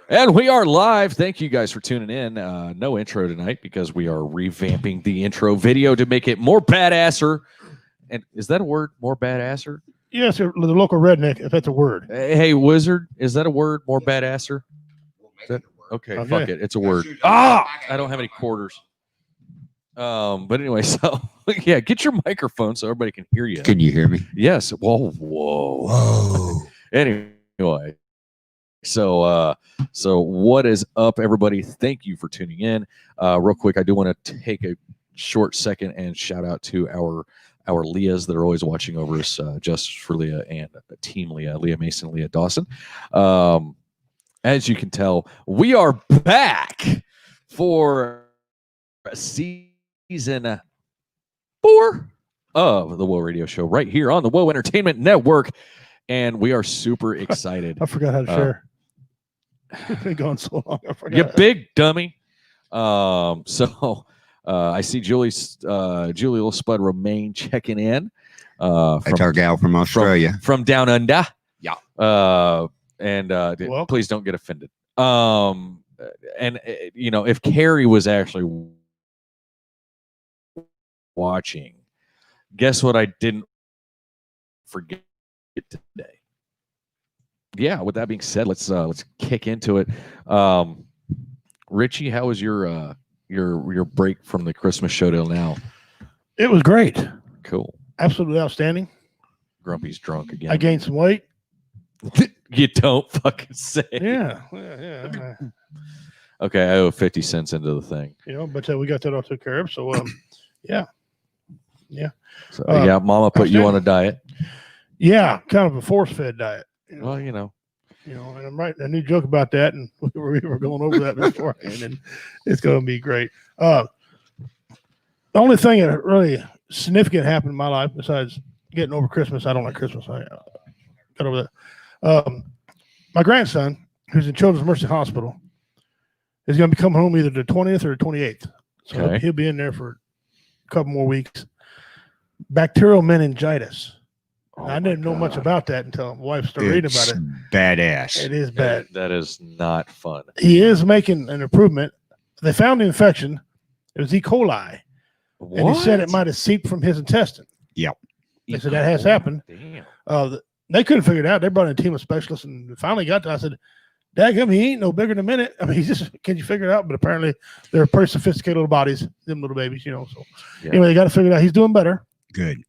And we are live. Thank you guys for tuning in. No intro tonight because we are revamping the intro video to make it more badasser. And is that a word? More badasser? Yes, the local redneck, if that's a word. Hey, Wizard, is that a word? More badasser? Okay, fuck it. It's a word. I don't have any quarters. But anyway, so yeah, get your microphone so everybody can hear you. Can you hear me? Yes. Whoa. Anyway. So what is up, everybody? Thank you for tuning in. Real quick, I do want to take a short second and shout out to our Leahs that are always watching over us, just for Leah and Team Leah Mason, Leah Dawson. As you can tell, we are back for season 4 of the Whoa Radio Show right here on the Whoa Entertainment Network, and we are super excited. I forgot how to share. It's been going so long. I forgot. You big dummy. So I see Julie Little Spud Romaine checking in. That's our gal from Australia. From down under. Yeah. Please don't get offended. And if Carrie was actually watching, guess what I didn't forget today? Yeah, with that being said, let's kick into it. Richie, how was your break from the Christmas show till now? It was great. Cool. Absolutely outstanding. Grumpy's drunk again. I gained some weight. You don't fucking say. Yeah. Okay, I owe 50 cents into the thing. But we got that all took care of. So yeah. So, Mama put you on a diet. Yeah, kind of a force-fed diet. Well, and I'm writing a new joke about that, and we were going over that beforehand, and it's going to be great. The only thing that really significant happened in my life besides getting over Christmas, I don't like Christmas. I got over that. My grandson, who's in Children's Mercy Hospital, is going to be coming home either the 20th or the 28th. So he'll be in there for a couple more weeks. Bacterial meningitis. I didn't know much about that until my wife started reading about it. Badass. It is bad. That is not fun. He is making an improvement. They found the infection. It was E. coli. What? And he said it might have seeped from his intestine. Yep. They said that has happened. Damn. They couldn't figure it out. They brought in a team of specialists and finally got to. I said, "Daggum, he ain't no bigger than a minute. I mean, can you figure it out?" But apparently, they're pretty sophisticated little bodies, them little babies, So anyway, they got to figure it out. He's doing better. Good.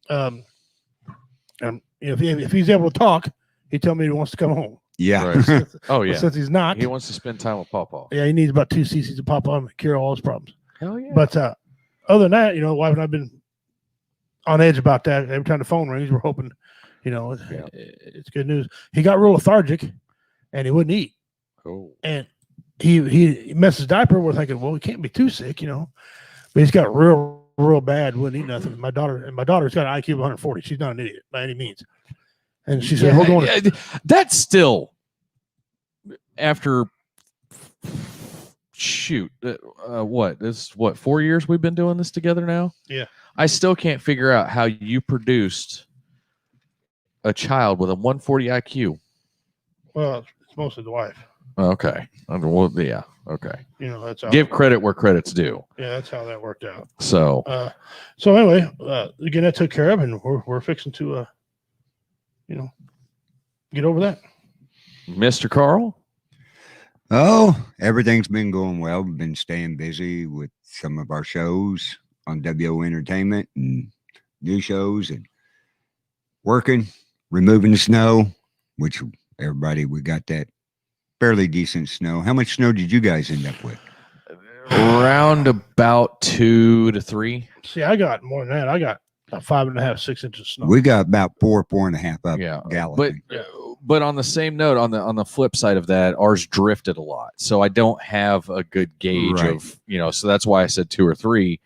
And if he's able to talk, he told me he wants to come home. Yeah. Right. Oh yeah. Since he's not, he wants to spend time with Pawpaw. Yeah, he needs about 2 cc's of Pawpaw to cure all his problems. Hell yeah. But other than that, wife and I've been on edge about that. Every time the phone rings, we're hoping, it's good news. He got real lethargic, and he wouldn't eat. Cool. And he messed his diaper. We're thinking, well, he can't be too sick, But he's got real bad, wouldn't eat nothing. My daughter's got an IQ of 140. She's not an idiot by any means. And she said, hold on. That's still after what? This 4 years we've been doing this together now? Yeah. I still can't figure out how you produced a child with a 140 IQ. Well, it's mostly the wife. Okay. Well, yeah. Okay. That's how give credit where credit's due. Yeah, that's how that worked out. So anyway, again, that took care of, and we're fixing to, get over that. Mr. Carl? Oh, everything's been going well. We've been staying busy with some of our shows on WO Entertainment and new shows and working, removing the snow, which we got that fairly decent snow. How much snow did you guys end up with? Around about 2 to 3. See, I got more than that. I got about 5.5, 6 inches of snow. We got about 4.5 up. Galloping. But on the same note, on the flip side of that, ours drifted a lot. So I don't have a good gauge of, so that's why I said 2 or 3.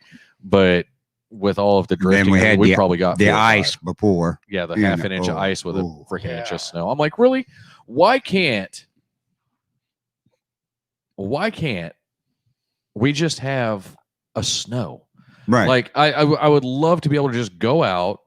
But with all of the drifting, we probably got the ice before. Yeah, the half an inch of ice with a freaking inch of snow. I'm like, really? Why can't we just have a snow? Right. Like I would love to be able to just go out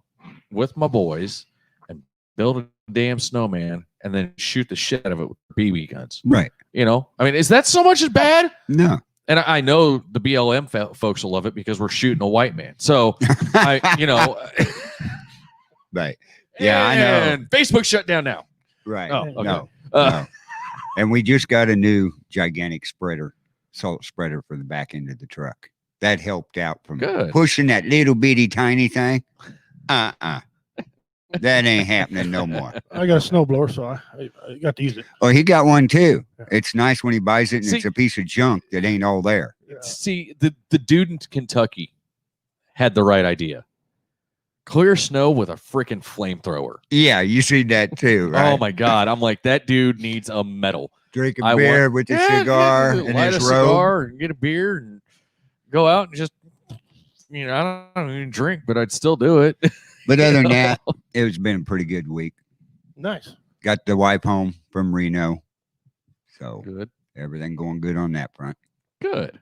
with my boys and build a damn snowman and then shoot the shit out of it with BB guns. Right. You know, I mean, is that so much as bad? No. And I know the BLM folks will love it because we're shooting a white man. So, you know. Right. Yeah, I know. And Facebook shut down now. Right. Oh, okay. No. And we just got a new gigantic salt spreader for the back end of the truck. That helped out from pushing that little bitty tiny thing. That ain't happening no more. I got a snowblower, so I got to use it. Oh, he got one too. It's nice when he buys it and it's a piece of junk that ain't all there. See, the dude in Kentucky had the right idea. Clear snow with a freaking flamethrower. Yeah, you see that too, right? Oh my God. I'm like, that dude needs a medal. Drink a beer with a cigar and light his a robe. cigar and get a beer and go out and just, you know, I don't even drink, but I'd still do it. But other than that, it's been a pretty good week. Nice. Got the wife home from Reno. So good. Everything going good on that front. Good.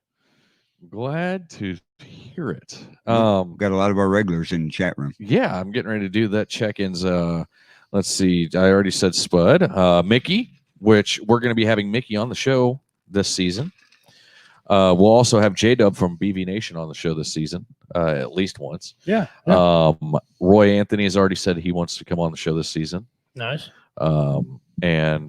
Glad to hear it. Got a lot of our regulars in the chat room. Yeah, I'm getting ready to do that check-ins. Let's see. I already said Spud. Mickey, which we're going to be having Mickey on the show this season. We'll also have J-Dub from BV Nation on the show this season, at least once. Yeah. Roy Anthony has already said he wants to come on the show this season. Nice. And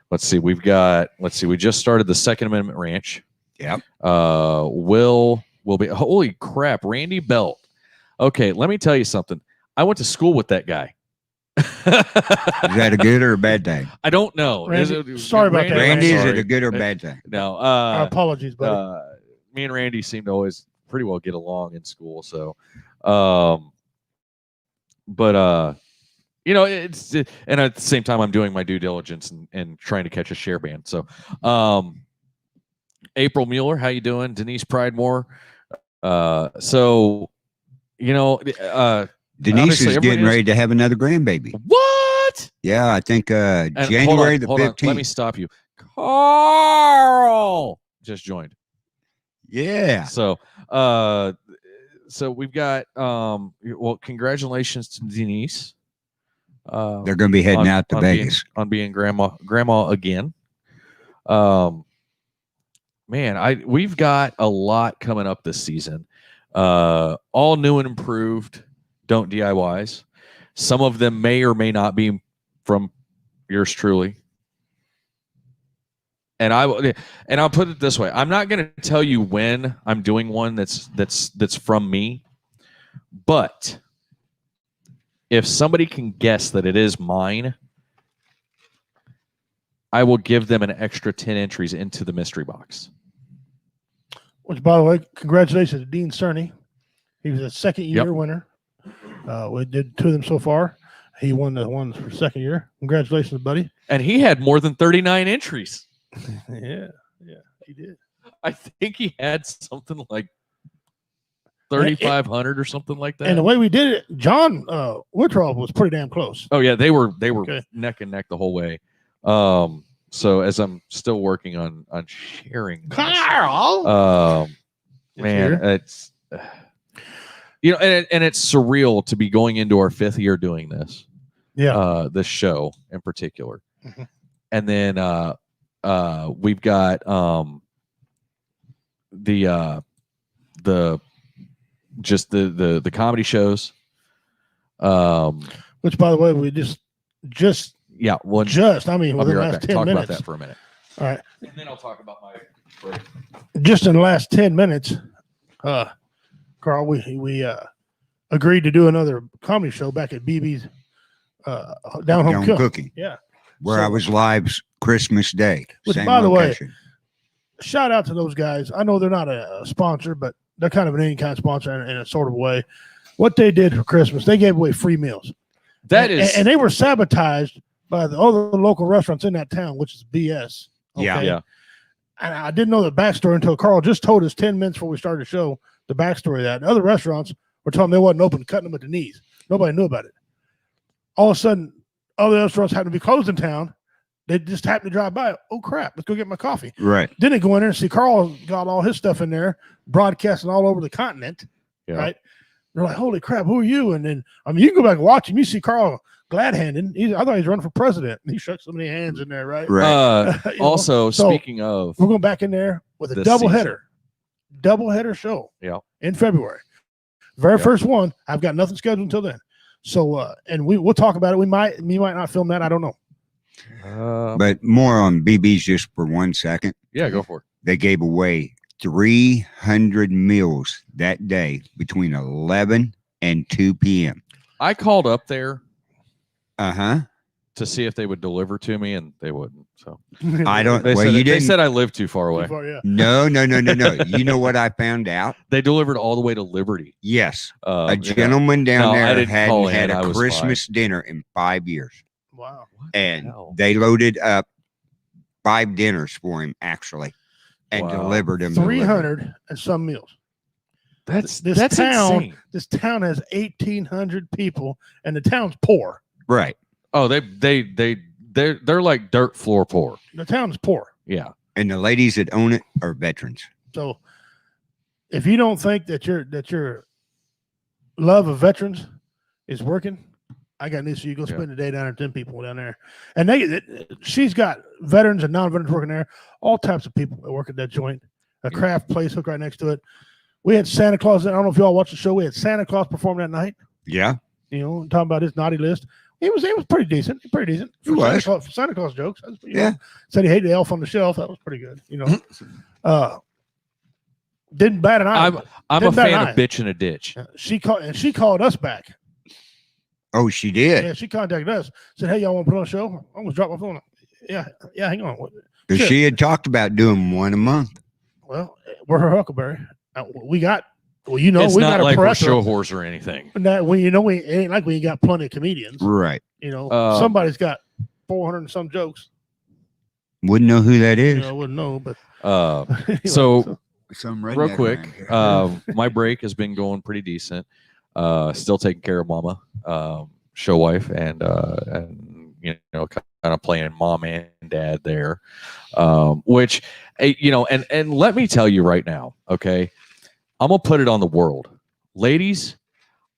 let's see. We just started the Second Amendment Ranch. Yep. Will be, holy crap, Randy Belt. Okay, let me tell you something. I went to school with that guy. Is that a good or a bad thing? I don't know. Randy, sorry about that. Randy, is it a good or bad thing? No. Our apologies, buddy. Me and Randy seem to always pretty well get along in school. So, you know, and at the same time, I'm doing my due diligence and trying to catch a share band. So, April Mueller, how you doing? Denise Pridemore. So, you know, Denise is getting ready to have another grandbaby. What? Yeah, I think January the 15th. Let me stop you. Carl just joined. Yeah. So we've got well, congratulations to Denise. They're going to be heading out to Vegas on being grandma again. Man, we've got a lot coming up this season. All new and improved. Don't DIYs. Some of them may or may not be from yours truly. And I'll put it this way: I'm not going to tell you when I'm doing one that's from me, but if somebody can guess that it is mine, I will give them an extra 10 entries into the mystery box. Which, by the way, congratulations to Dean Cerny. He was a second-year winner. We did 2 of them so far. He won the one for second year. Congratulations, buddy. And he had more than 39 entries. Yeah, he did. I think he had something like 3,500 or something like that. And the way we did it, John Woodrow was pretty damn close. Oh yeah, they were neck and neck the whole way. So as I'm still working on sharing, Carl, man, it's you know, and it's surreal to be going into our 5th year doing this. Yeah, this show in particular, and then we've got the comedy shows. Which, by the way, we just yeah, well, I mean, within the last 10 talk minutes. About that for a minute. All right, and then I'll talk about my break. Just in the last 10 minutes, Carl, we agreed to do another comedy show back at BB's Down Home Cooking. Yeah, where I was live Christmas Day. Which, by the way, shout out to those guys. I know they're not a sponsor, but they're kind of an any-kind sponsor in a sort of way. What they did for Christmas, they gave away free meals. And they were sabotaged by all the local restaurants in that town, which is BS. Okay? Yeah. And I didn't know the backstory until Carl just told us 10 minutes before we started the show the backstory of that. And other restaurants were telling them they wasn't open, cutting them at the knees. Nobody knew about it. All of a sudden, other restaurants happened to be closed in town. They just happened to drive by. Oh, crap. Let's go get my coffee. Right. Then they go in there and see Carl got all his stuff in there, broadcasting all over the continent. Yeah. Right. They're like, holy crap, who are you? And then, I mean, you can go back and watch him. You see Carl Gladhanden. I thought he was running for president. And he shook so many hands in there, right? Right. You know? Also, So, speaking of, we're going back in there with a this double header show. Yeah. In February. Very Yeah. first one. I've got nothing scheduled until then. So, and we'll talk about it. We might not film that. I don't know. But more on BB's just for 1 second. Yeah, go for it. They gave away 300 meals that day between 11 and 2 p.m. I called up there Uh-huh. to see if they would deliver to me, and they wouldn't. So I don't. they Well, said, you they didn't. said I live too far away. Before, yeah. No. You know what I found out? They delivered all the way to Liberty. Yes. A Yeah. gentleman No, down I there didn't hadn't call had in. I a was Christmas dinner in 5 years. Wow. What the And hell? they loaded up 5 dinners for him, actually, and Wow. delivered them. 300 and some meals. That's This town- insane. This town has 1,800 people, and the town's poor. Right. Oh, they're like dirt floor poor. The town's poor. Yeah. And the ladies that own it are veterans. So, if you don't think that your love of veterans is working, I got news for you. Go spend a day down there, 10 people down there, and she's got veterans and non-veterans working there. All types of people that work at that joint. A craft place hook right next to it. We had Santa Claus. I don't know if y'all watched the show. We had Santa Claus perform that night. Yeah. You know, talking about his naughty list. It was pretty decent. Pretty decent. It was. Santa Claus jokes. Yeah. Said he hated the elf on the shelf. That was pretty good. You know. Didn't bat an eye. I'm a Didn't bat an fan eye. of bitch in a ditch. She called us back. Oh, she did. Yeah, she contacted us. Said, "Hey, y'all want to put on a show?" I almost dropped my phone. Yeah. Hang on. Because Sure. she had talked about doing one a month. Well, we're her Huckleberry. We got. Well, you know, It's we not got a like we're pressure. show horse or anything. And that when it ain't like we ain't got plenty of comedians. Right. You know, Um, somebody's got 400 and some jokes. Wouldn't know who that You is. know, I wouldn't know, but Anyway, Some real quick, my break has been going pretty decent. Still taking care of mama, show wife, and you know, kind of playing mom and dad there. Which, you know, and let me tell you right now, okay, I'm gonna put it on the world, ladies.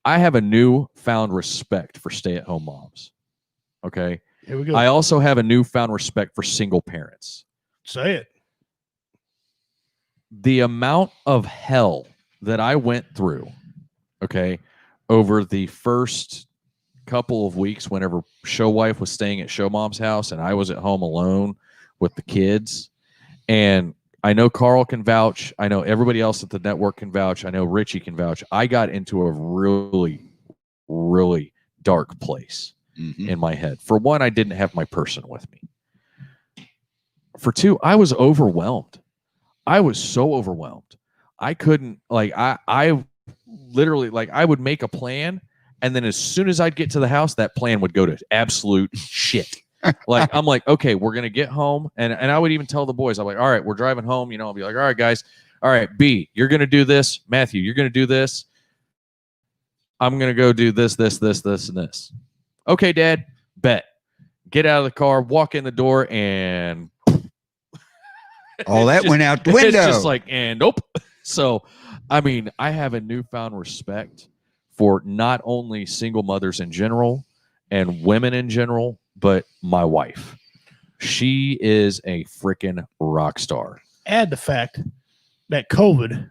I have a newfound respect for stay-at-home moms. Okay, here we go. I also have a newfound respect for single parents. Say it. The amount of hell that I went through, okay, over the first couple of weeks whenever show wife was staying at show mom's house and I was at home alone with the kids. And I know Carl can vouch. I know everybody else at the network can vouch. I know Richie can vouch. I got into a really, really dark place in my head. For one, I didn't have my person with me. For two, I was overwhelmed. I was so overwhelmed. I couldn't, like, I literally, like, I would make a plan, and then as soon as I'd get to the house, that plan would go to absolute shit. Like, I'm like, okay, we're going to get home. And I would even tell the boys, I'm like, all right, we're driving home. You know, I'll be like, all right, guys. All right, B, you're going to do this. Matthew, you're going to do this. I'm going to go do this, and this. Okay, Dad, bet. Get out of the car, walk in the door, and all that went out the window. It's just like, and nope. So, I mean, I have a newfound respect for not only single mothers in general and women in general, but my wife. She is a freaking rock star. Add the fact that COVID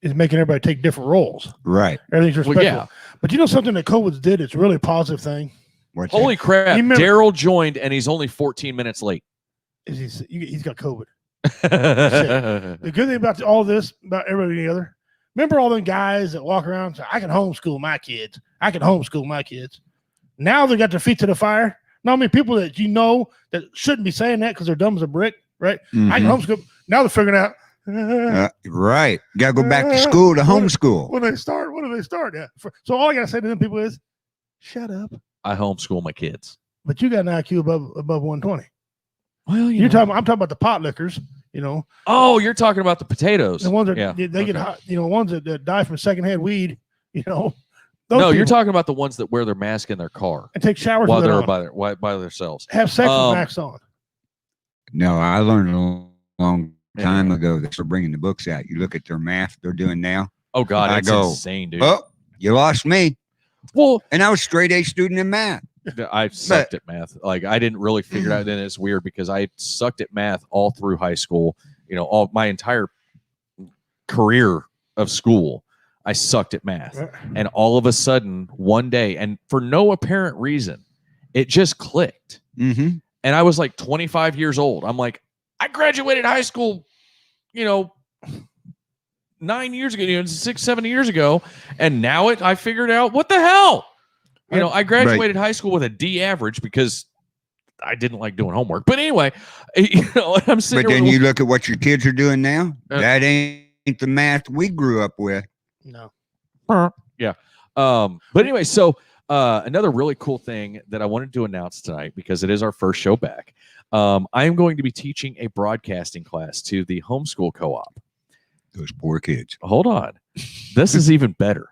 is making everybody take different roles. Right. Everything's respectful. Well, yeah. But you know something that COVID did? It's a really positive thing. What's Holy crap. You remember- Daryl joined and he's only 14 minutes late. He's got COVID. The good thing about all this, about everybody together, remember all them guys that walk around and say, I can homeschool my kids. Now they got their feet to the fire. Now, I mean, people that you know that shouldn't be saying that because they're dumb as a brick, right? I can homeschool. Now they're figuring out. Right. Got to go back to school to homeschool. When they start, what do they start? Yeah. So all I got to say to them people is, shut up. I homeschool my kids. But you got an IQ above 120. Well, I'm talking about the pot lickers, you know. Oh, you're talking about the potatoes. The ones that Yeah, they get okay. hot, you know, ones that die from secondhand weed, you know. Those No, you're people- talking about the ones that wear their mask in their car and take showers while with it they're on. by themselves. Have sex with Um, Max on. No, I learned a long time ago that they're bringing the books out. You look at their math they're doing now. Oh God, I it's go, insane, dude. Oh, You lost me. Well, And I was straight A student in math. I sucked at math. Like I didn't really figure it out. Then it's weird because I sucked at math all through high school. You know, all my entire career of school, I sucked at math. And all of a sudden, one day, and for no apparent reason, it just clicked. Mm-hmm. And I was like 25 years old. I'm like, I graduated high school, 9 years ago, 6, 7 years ago. And now I figured out what the hell. I graduated high school with a D average because I didn't like doing homework. But anyway, I'm sitting. But then you look at what your kids are doing now. That ain't the math we grew up with. No. Yeah. But anyway, so another really cool thing that I wanted to announce tonight, because it is our first show back. I am going to be teaching a broadcasting class to the homeschool co-op. Those poor kids. Hold on. This is even better.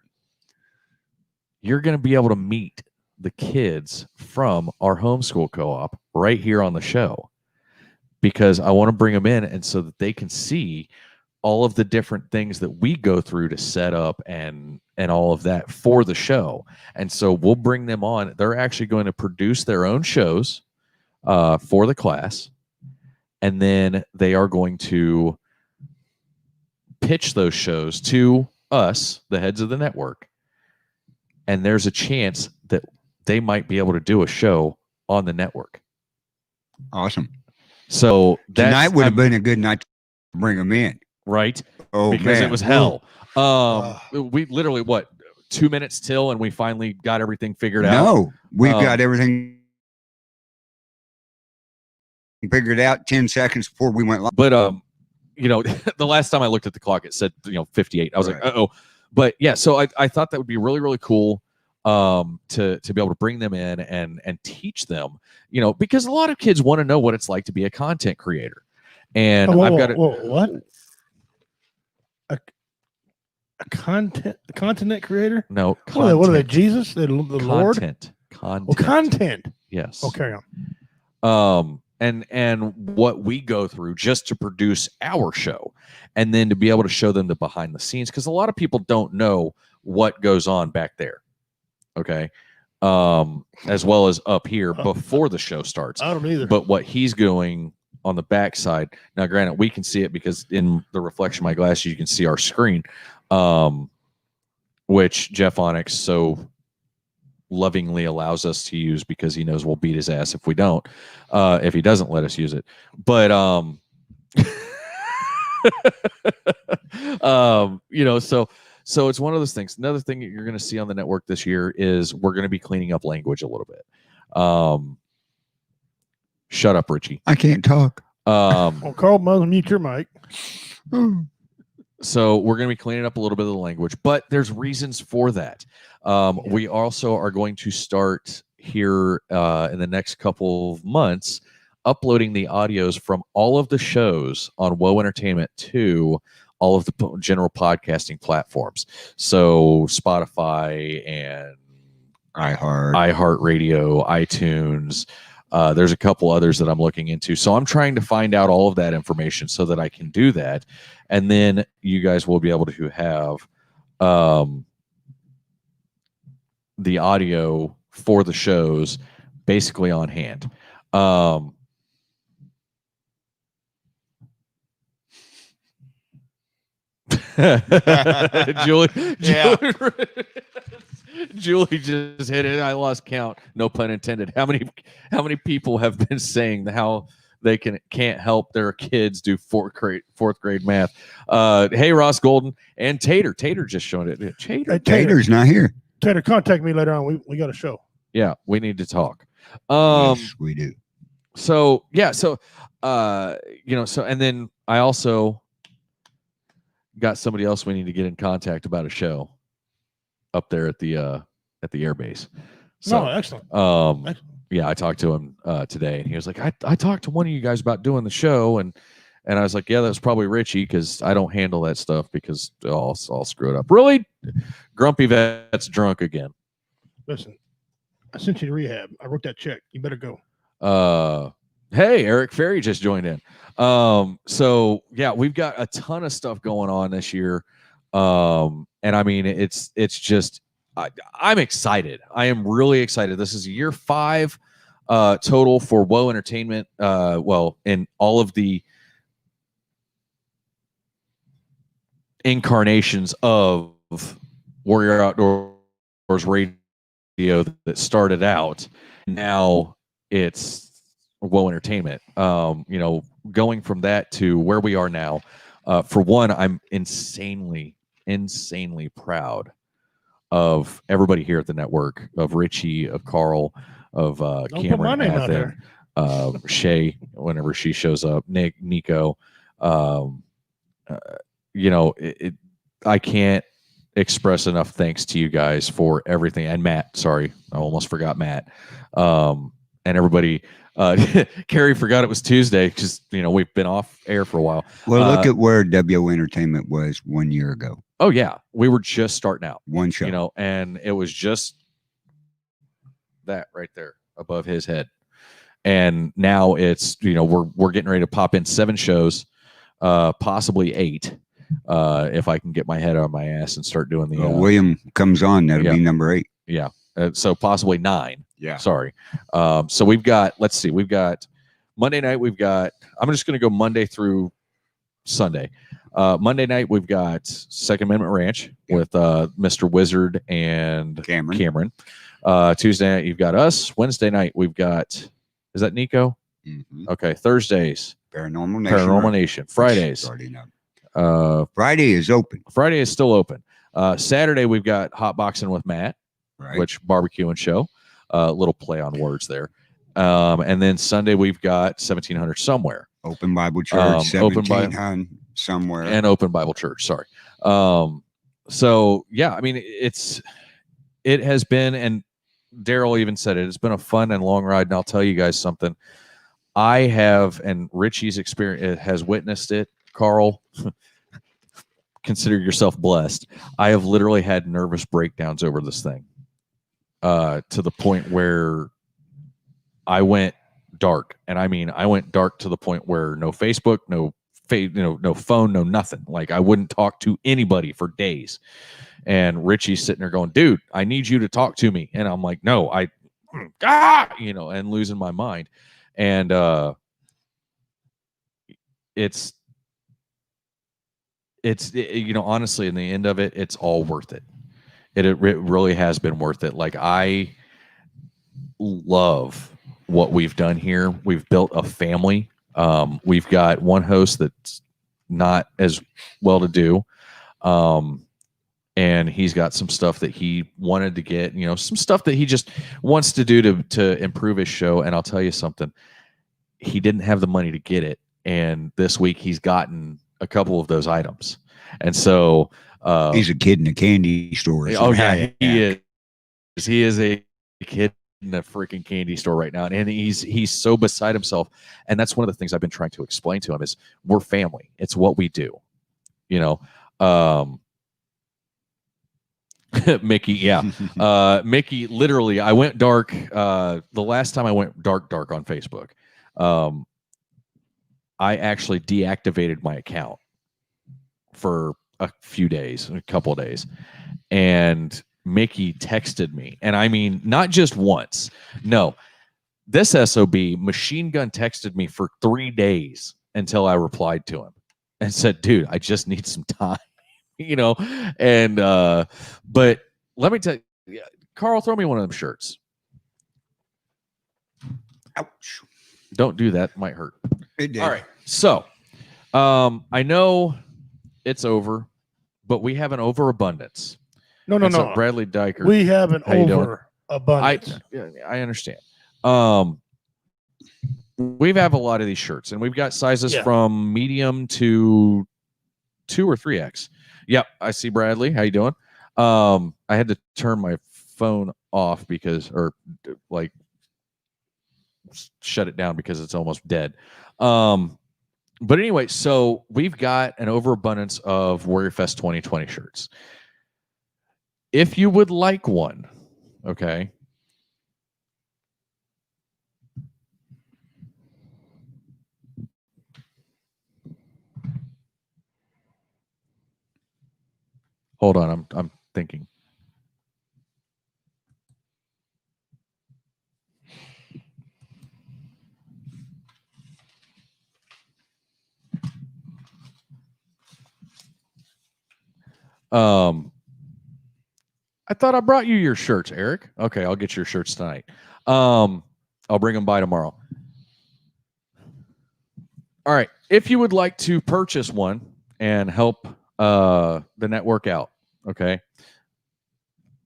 You're going to be able to meet the kids from our homeschool co-op right here on the show, because I want to bring them in and so that they can see all of the different things that we go through to set up and all of that for the show. And so we'll bring them on. They're actually going to produce their own shows for the class. And then they are going to pitch those shows to us, the heads of the network. And there's a chance that they might be able to do a show on the network. Awesome. So tonight would have been a good night to bring them in. Right? Oh, because man. It was hell. We literally, 2 minutes till, and we finally got everything figured out. No, we've got everything figured out 10 seconds before we went live. But, the last time I looked at the clock, it said, 58. I was like, uh-oh. But yeah, so I thought that would be really, really cool to be able to bring them in and teach them, because a lot of kids want to know what it's like to be a content creator. And I've got what? A content creator? No. What are they? Jesus? The Lord? Content. Well, content. Yes. Oh, carry on. And what we go through just to produce our show, and then to be able to show them the behind the scenes, because a lot of people don't know what goes on back there. Okay. As well as up here before the show starts. I don't either. But what he's doing on the backside. Now, granted, we can see it because in the reflection of my glasses, you can see our screen, which Jeff Onyx so lovingly allows us to use because he knows we'll beat his ass if we don't, if he doesn't let us use it. But, so it's one of those things. Another thing that you're going to see on the network this year is we're going to be cleaning up language a little bit. Shut up, Richie. I can't talk. Well, Carl, mute your mic. So we're going to be cleaning up a little bit of the language, but there's reasons for that. We also are going to start here in the next couple of months uploading the audios from all of the shows on Woe Entertainment to all of the general podcasting platforms. So Spotify and iHeartRadio, iTunes. There's a couple others that I'm looking into. So I'm trying to find out all of that information so that I can do that. And then you guys will be able to have the audio for the shows basically on hand. Julie just hit it. I lost count. No pun intended. How many people have been saying how they can't help their kids do fourth grade math? Hey, Ross Golden and Tater. Tater just showed it. Tater's not here. Tater, contact me later on. We got a show. Yeah, we need to talk. Yes, we do. So yeah, so and then I also got somebody else we need to get in contact about a show up there at the air base. So, excellent. Excellent. Yeah, I talked to him today, and he was like, I talked to one of you guys about doing the show, and I was like, yeah, that was probably Richie, because I don't handle that stuff because I'll screw it up. Really? Grumpy Vet's drunk again. Listen, I sent you to rehab. I wrote that check. You better go. Hey, Eric Ferry just joined in. So yeah, we've got a ton of stuff going on this year. And I mean, it's just I'm excited. I am really excited. This is year 5 total for Woe Entertainment. Well, in all of the incarnations of Warrior Outdoors Radio that started out. Now it's Woe Entertainment. Going from that to where we are now. For one, I'm insanely proud of everybody here at the network, of Richie, of Carl, of Don't put my Cameron, name out Athen, Shay, whenever she shows up, Nico. I can't express enough thanks to you guys for everything. And Matt, sorry, I almost forgot Matt. And everybody. Carrie forgot it was Tuesday because we've been off air for a while. Well, look at where WO Entertainment was 1 year ago. Oh yeah, we were just starting out. One show, and it was just that right there above his head. And now it's we're getting ready to pop in 7 shows, possibly 8, if I can get my head on my ass and start doing the. William comes on. That'll be number 8. Yeah, so possibly 9. Yeah. Sorry. So we've got. Let's see. We've got Monday night. We've got. I'm just going to go Monday through Sunday. Monday night we've got Second Amendment Ranch with Mr. Wizard and Cameron. Tuesday night you've got us. Wednesday night we've got. Is that Nico? Mm-hmm. Okay. Thursdays. Paranormal Nation. Fridays. Friday is open. Friday is still open. Saturday we've got Hot Boxing with Matt, which barbecue and show. Little play on words there. And then Sunday we've got 1700 somewhere. Open Bible Church, 1700 somewhere. And Open Bible Church, sorry. So yeah, I mean it has been, and Daryl even said it's been a fun and long ride. And I'll tell you guys something. I have, and Richie's experience has witnessed it. Carl, consider yourself blessed. I have literally had nervous breakdowns over this thing, to the point where I went dark. And I mean, I went dark to the point where no Facebook, no phone, no nothing. Like I wouldn't talk to anybody for days. And Richie's sitting there going, dude, I need you to talk to me. And I'm like, no, and losing my mind. And it's honestly, in the end of it, it's all worth it. It really has been worth it. Like I love what we've done here. We've built a family. We've got one host that's not as well to do. And he's got some stuff that he wanted to get, some stuff that he just wants to do to improve his show. And I'll tell you something, he didn't have the money to get it. And this week he's gotten a couple of those items. And so he's a kid in a candy store. Oh yeah, he is. He is a kid in a freaking candy store right now. And he's so beside himself. And that's one of the things I've been trying to explain to him is we're family. It's what we do, Mickey, yeah. Mickey, literally, I went dark. The last time I went dark on Facebook, I actually deactivated my account for a couple of days. And Mickey texted me. And I mean, not just once. No, this SOB machine gun texted me for 3 days until I replied to him and said, dude, I just need some time. And but let me tell you, Carl, throw me one of them shirts. Ouch. Don't do that. It might hurt. It did. All right. So I know it's over, but we have an overabundance. No. Bradley Diker. We have an overabundance. I understand. We have a lot of these shirts, and we've got sizes from medium to 2 or 3X. Yep, I see Bradley. How you doing? I had to turn my phone off shut it down because it's almost dead. But anyway, so we've got an overabundance of Warrior Fest 2020 shirts. If you would like one, okay. Hold on, I'm thinking. I thought I brought you your shirts, Eric. Okay, I'll get your shirts tonight. I'll bring them by tomorrow. All right. If you would like to purchase one and help the network out, okay,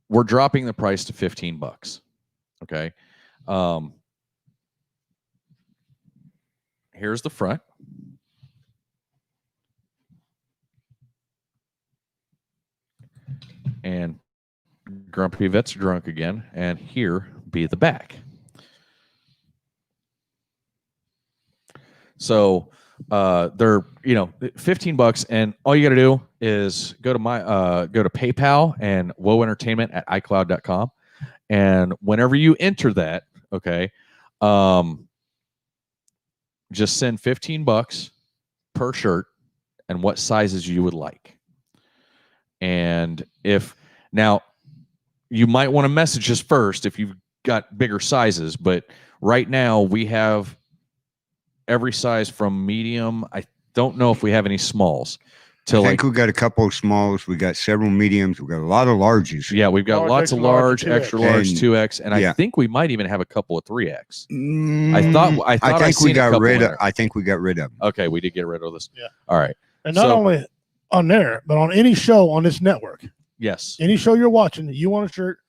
we're dropping the price to $15. Okay. Here's the front. And Grumpy Vet's drunk again. And here be the back. So they're, $15, and all you got to do is go to PayPal and woentertainment@icloud.com. And whenever you enter that, okay, just send $15 per shirt and what sizes you would like. And now you might want to message us first if you've got bigger sizes, but right now we have every size from medium. I don't know if we have any smalls. I think we got a couple of smalls. We got several mediums. We got a lot of larges. Yeah, we've got lots of large, extra large, 2X, and yeah. I think we might even have a couple of 3X. I think we got rid of. I think we got rid of them. Okay, we did get rid of this. Yeah. All right. And not only on there, but on any show on this network. Yes. Any show you're watching, you want a shirt,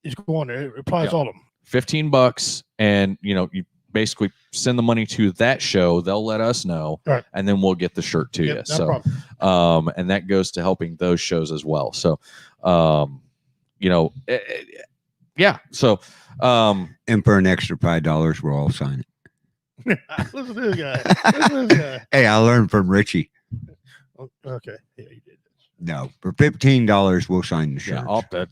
just go on there. It applies to all of them. $15, and you basically send the money to that show. They'll let us know, right, and then we'll get the shirt to you. So, and that goes to helping those shows as well. So, yeah. So, and for an extra $5, we'll all sign it. Listen to this guy. Hey, I learned from Richie. Okay. Yeah, you did. No, for $15, we'll sign the shirt. Yeah,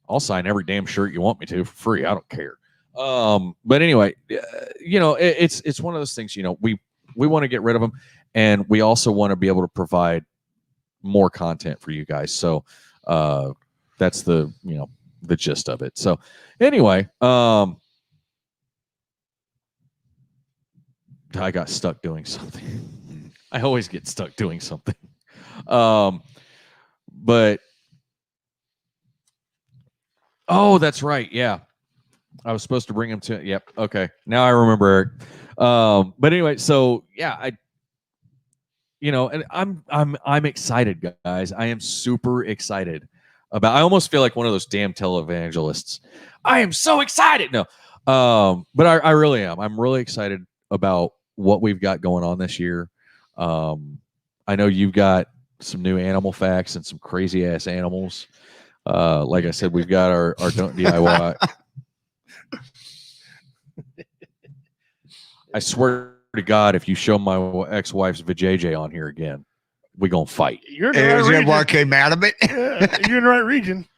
I'll sign every damn shirt you want me to for free. I don't care. But anyway, it's one of those things, we want to get rid of them, and we also want to be able to provide more content for you guys. So, that's the gist of it. So anyway, I got stuck doing something. I always get stuck doing something. But that's right. Yeah. I was supposed to bring him to. Yep. Okay. Now I remember, Eric. But anyway, so yeah, and I'm excited, guys. I am super excited about. I almost feel like one of those damn televangelists. I am so excited. No, but I really am. I'm really excited about what we've got going on this year. I know you've got some new animal facts and some crazy ass animals. Like I said, we've got our Don't DIY. I swear to God, if you show my ex-wife's vajayjay on here again, we're going to fight. You're in the right region. What came out of it? Yeah, you're in the right region.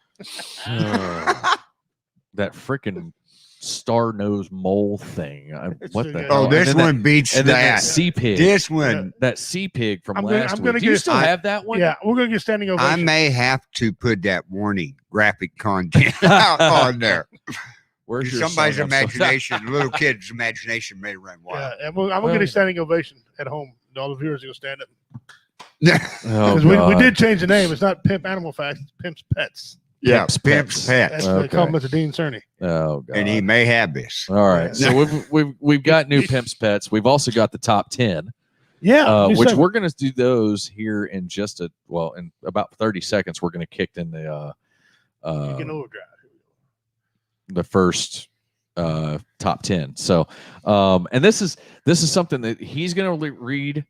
That freaking star-nosed mole thing. What the hell? Oh, this one beats that. That sea pig. This one. That sea pig from last week. Do you still have that one? Yeah, we're going to get standing ovation. I may have to put that warning graphic content out on there. Where's your somebody's imagination, little kid's imagination may run wild. Yeah, and I'm going to get a standing ovation at home. All the viewers are going to stand up. Because we did change the name. It's not Pimp Animal Facts, it's Pimp's Pets. Yeah, Pimp's Pets. They call him Mr. Dean Cerny. Oh, God. And he may have this. All right. So we've got new Pimp's Pets. We've also got the top 10. Yeah. Which we're going to do those here in in about 30 seconds. We're going to kick in the overdrive. The first top 10. So, and this is something that he's going to read,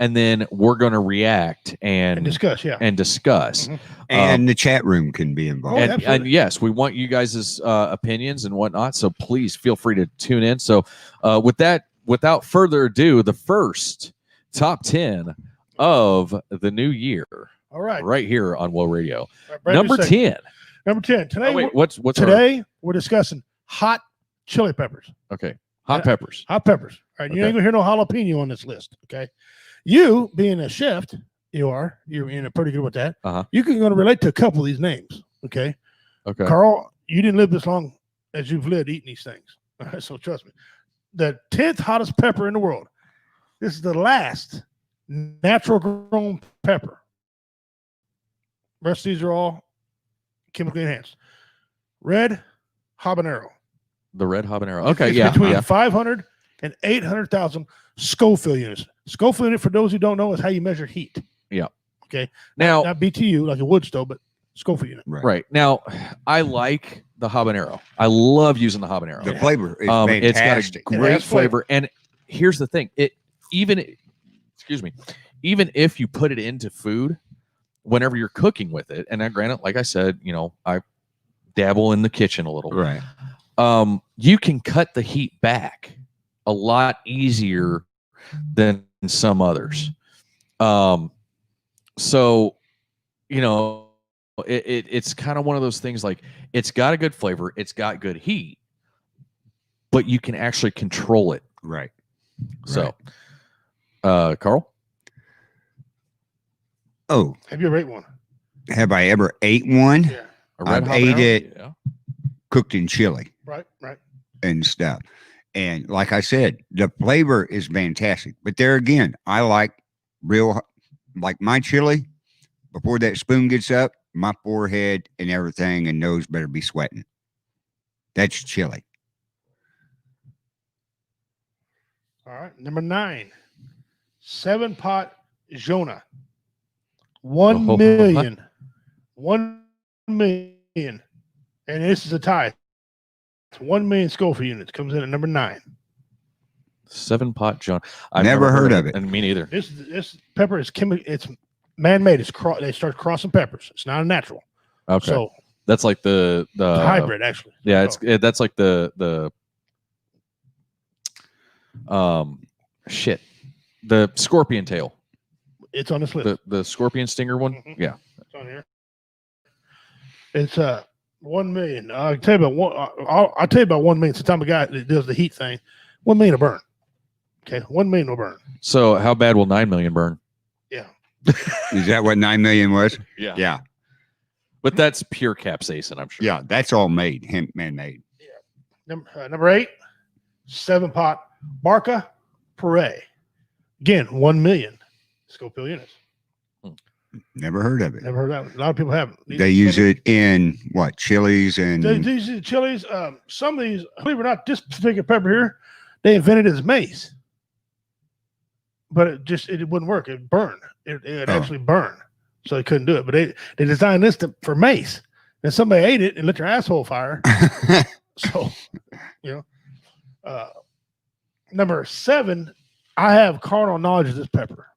and then we're going to react and discuss. Yeah. And discuss. Mm-hmm. And the chat room can be involved. And yes, we want you guys' opinions and whatnot. So please feel free to tune in. So without further ado, the first top 10 of the new year. All right. Right here on Woe Radio. Right, Number 10. Number 10. Today, what's we're discussing hot chili peppers. Okay. Hot peppers. Hot peppers. All right. You ain't gonna hear no jalapeno on this list. Okay. You being a chef, you're pretty good with that. You can gonna relate to a couple of these names. Okay. Okay. Carl, you didn't live this long as you've lived eating these things. All right. So trust me. The 10th hottest pepper in the world. This is the last natural grown pepper. rest of these are all chemically enhanced. Red habanero. The red habanero. Okay, It's yeah. between Yeah. 500 and 800,000 Scoville units. Scoville unit, for those who don't know, is how you measure heat. Yeah. Okay. Now, Not BTU like a wood stove, but Scoville unit. right. Now, I like the habanero. I love using the habanero. The flavor is It's got a fantastic. great has flavor. flavor. And here's the thing. Even if you put it into food, whenever you're cooking with it, and granted, like I said, I dabble in the kitchen a little. Right. You can cut the heat back a lot easier than some others. So, it's kind of one of those things, like, it's got a good flavor, it's got good heat, but you can actually control it. Right. So, Carl? Oh, Have you ever ate one? have I ever ate one? Yeah. A red I've ate habanero? it. Yeah. Cooked in chili Right. and stuff. And like I said, the flavor is fantastic. But there again, I like like my chili, before that spoon gets up, my forehead and everything and nose better be sweating. That's chili. All right. Number 9, 7-pot Jonah. 1 Oh, million. 1 million. And this is a tie. It's 1 million Scoville units. Comes in at number 9. 7-pot John. I've Never heard of it. And me neither. This pepper is it's man-made. They start crossing peppers. It's not a natural. Okay. So That's like the hybrid, actually. Yeah, So, that's like the the scorpion tail. it's on this list. The scorpion stinger one. Mhm. Yeah. It's on here. It's 1 million. I'll tell you about one. I'll tell you about 1 million. Since I'm a guy that does the heat thing, 1 million will burn. Okay, 1 million will burn. So how bad will 9 million burn? Yeah. Is that what 9 million was? Yeah. Yeah. But that's pure capsaicin, I'm sure. Yeah. That's all man-made. Number 8, 7-pot Barca Puree. Again, 1 million Scoville units. Never heard of it. Never heard of that. A lot of people haven't. They use it in what? Chilies and They use it in chilies. Some of these, believe it or not, this particular pepper here, they invented it as mace. But it wouldn't work. It burned. It actually burned. So they couldn't do it. But they designed this for mace. And somebody ate it and lit their asshole fire. So, number 7, I have carnal knowledge of this pepper.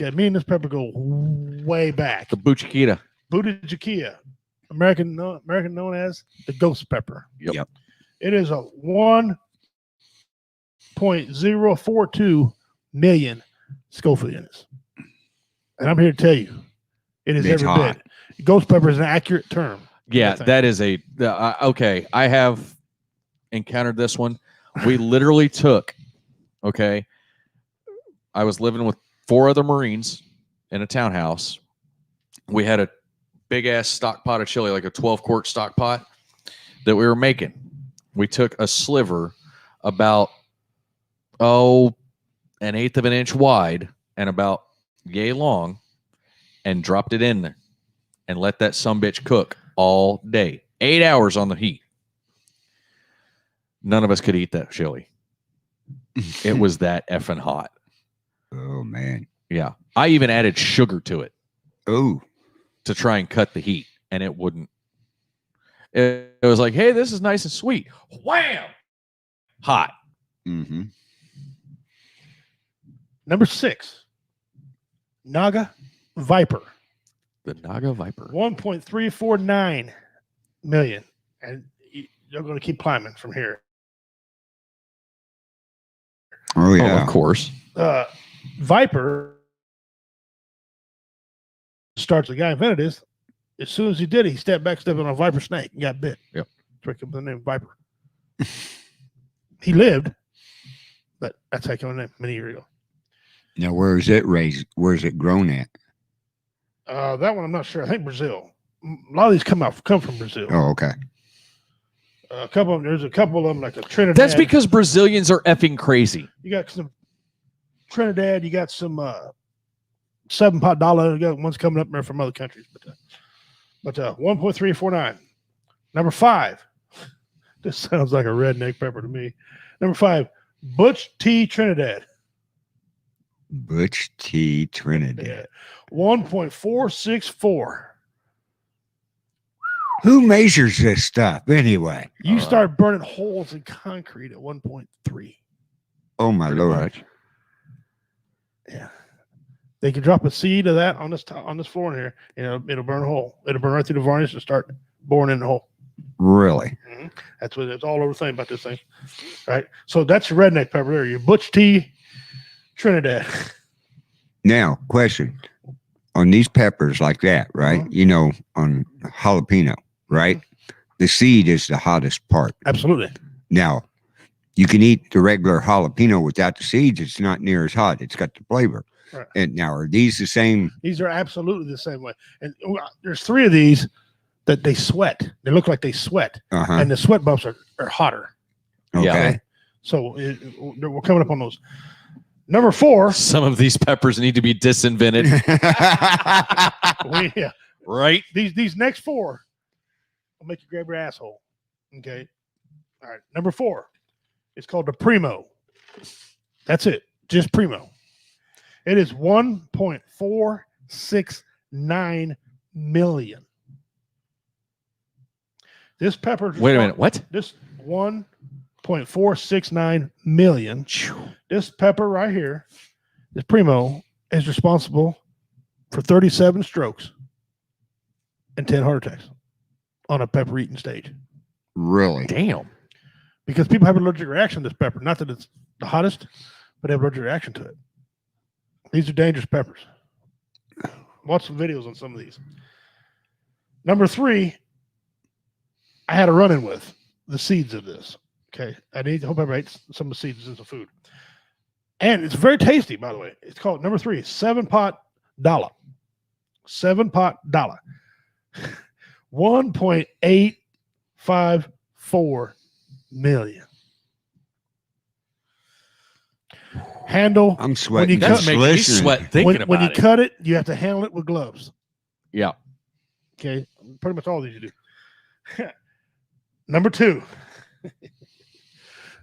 Okay, me and this pepper go way back. The buchikita. Buddha Jakia, American known as the ghost pepper. Yep. It is a 1.042 million Scoville units. And I'm here to tell you, it is It's every hot. bit. Ghost pepper is an accurate term. Yeah, I think. that is okay. I have encountered this one. We literally took, I was living with 4 other Marines in a townhouse. We had a big ass stock pot of chili, like a 12-quart stock pot that we were making. We took a sliver about, an 1/8 of an inch wide and about yay long, and dropped it in there and let that sumbitch cook all day. 8 hours on the heat. None of us could eat that chili. It was that effing hot. Oh man. Yeah. I even added sugar to it Oh. to try and cut the heat, and it wouldn't. It was like, hey, this is nice and sweet. Wham! Hot. Mm-hmm. Number 6, Naga Viper. The Naga Viper. 1.349 million. And you're going to keep climbing from here. Oh yeah. Oh, of course. Viper starts, the guy invented this. As soon as he did it, he stepped on a viper snake and got bit. Yep. That's where he came with the name Viper. He lived, but that's how he came with the name many years ago. Now where is it raised? Where's it grown at? That one I'm not sure. I think Brazil. A lot of these come from Brazil. Oh, okay. A couple of them, there's a couple of them like a Trinidad. That's because Brazilians are effing crazy. You got some Trinidad. You got some 7-pot dollar. We got ones coming up there from other countries, but 1.349. Number 5. This sounds like a redneck pepper to me. Number 5, Butch T. Trinidad. Butch T. Trinidad. 1.464. Who measures this stuff anyway? You start burning holes in concrete at 1.3. Oh my Lord! Much. Yeah, they can drop a seed of that on this floor in here, and it'll burn a hole. It'll burn right through the varnish and start boring in the hole. Really? Mm-hmm. That's what it's all over the thing about this thing, right? So that's your redneck pepper there. Your Butch T. Trinidad. Now, question on these peppers like that, right? On jalapeno, right? The seed is the hottest part. Absolutely. Now, you can eat the regular jalapeno without the seeds. It's not near as hot. It's got the flavor. Right. And now, are these the same? These are absolutely the same way. And there's 3 of these that they sweat. They look like they sweat. And the sweat bumps are hotter. Okay. Yeah. So we're coming up on those. Number 4. Some of these peppers need to be disinvented. Yeah. Right? These next 4 will make you grab your asshole. Okay. All right. Number 4. It's called the Primo. That's it. Just Primo. It is 1.469 million. This pepper. Wait a minute. What? This 1.469 million. This pepper right here, this Primo, is responsible for 37 strokes and 10 heart attacks on a pepper eating stage. Really? Damn. Because people have an allergic reaction to this pepper. Not that it's the hottest, but they have an allergic reaction to it. These are dangerous peppers. Watch some videos on some of these. Number 3, I had a run-in with the seeds of this. Okay. I hope everybody eats some of the seeds as a food. And it's very tasty, by the way. It's called number 3, 7-pot dollar. 7-pot dollar. 1.854 million. Handle. I'm sweating. That's making me sweat thinking about when you it. cut it, you have to handle it with gloves. Yeah. Okay. Pretty much all these you do. Number 2.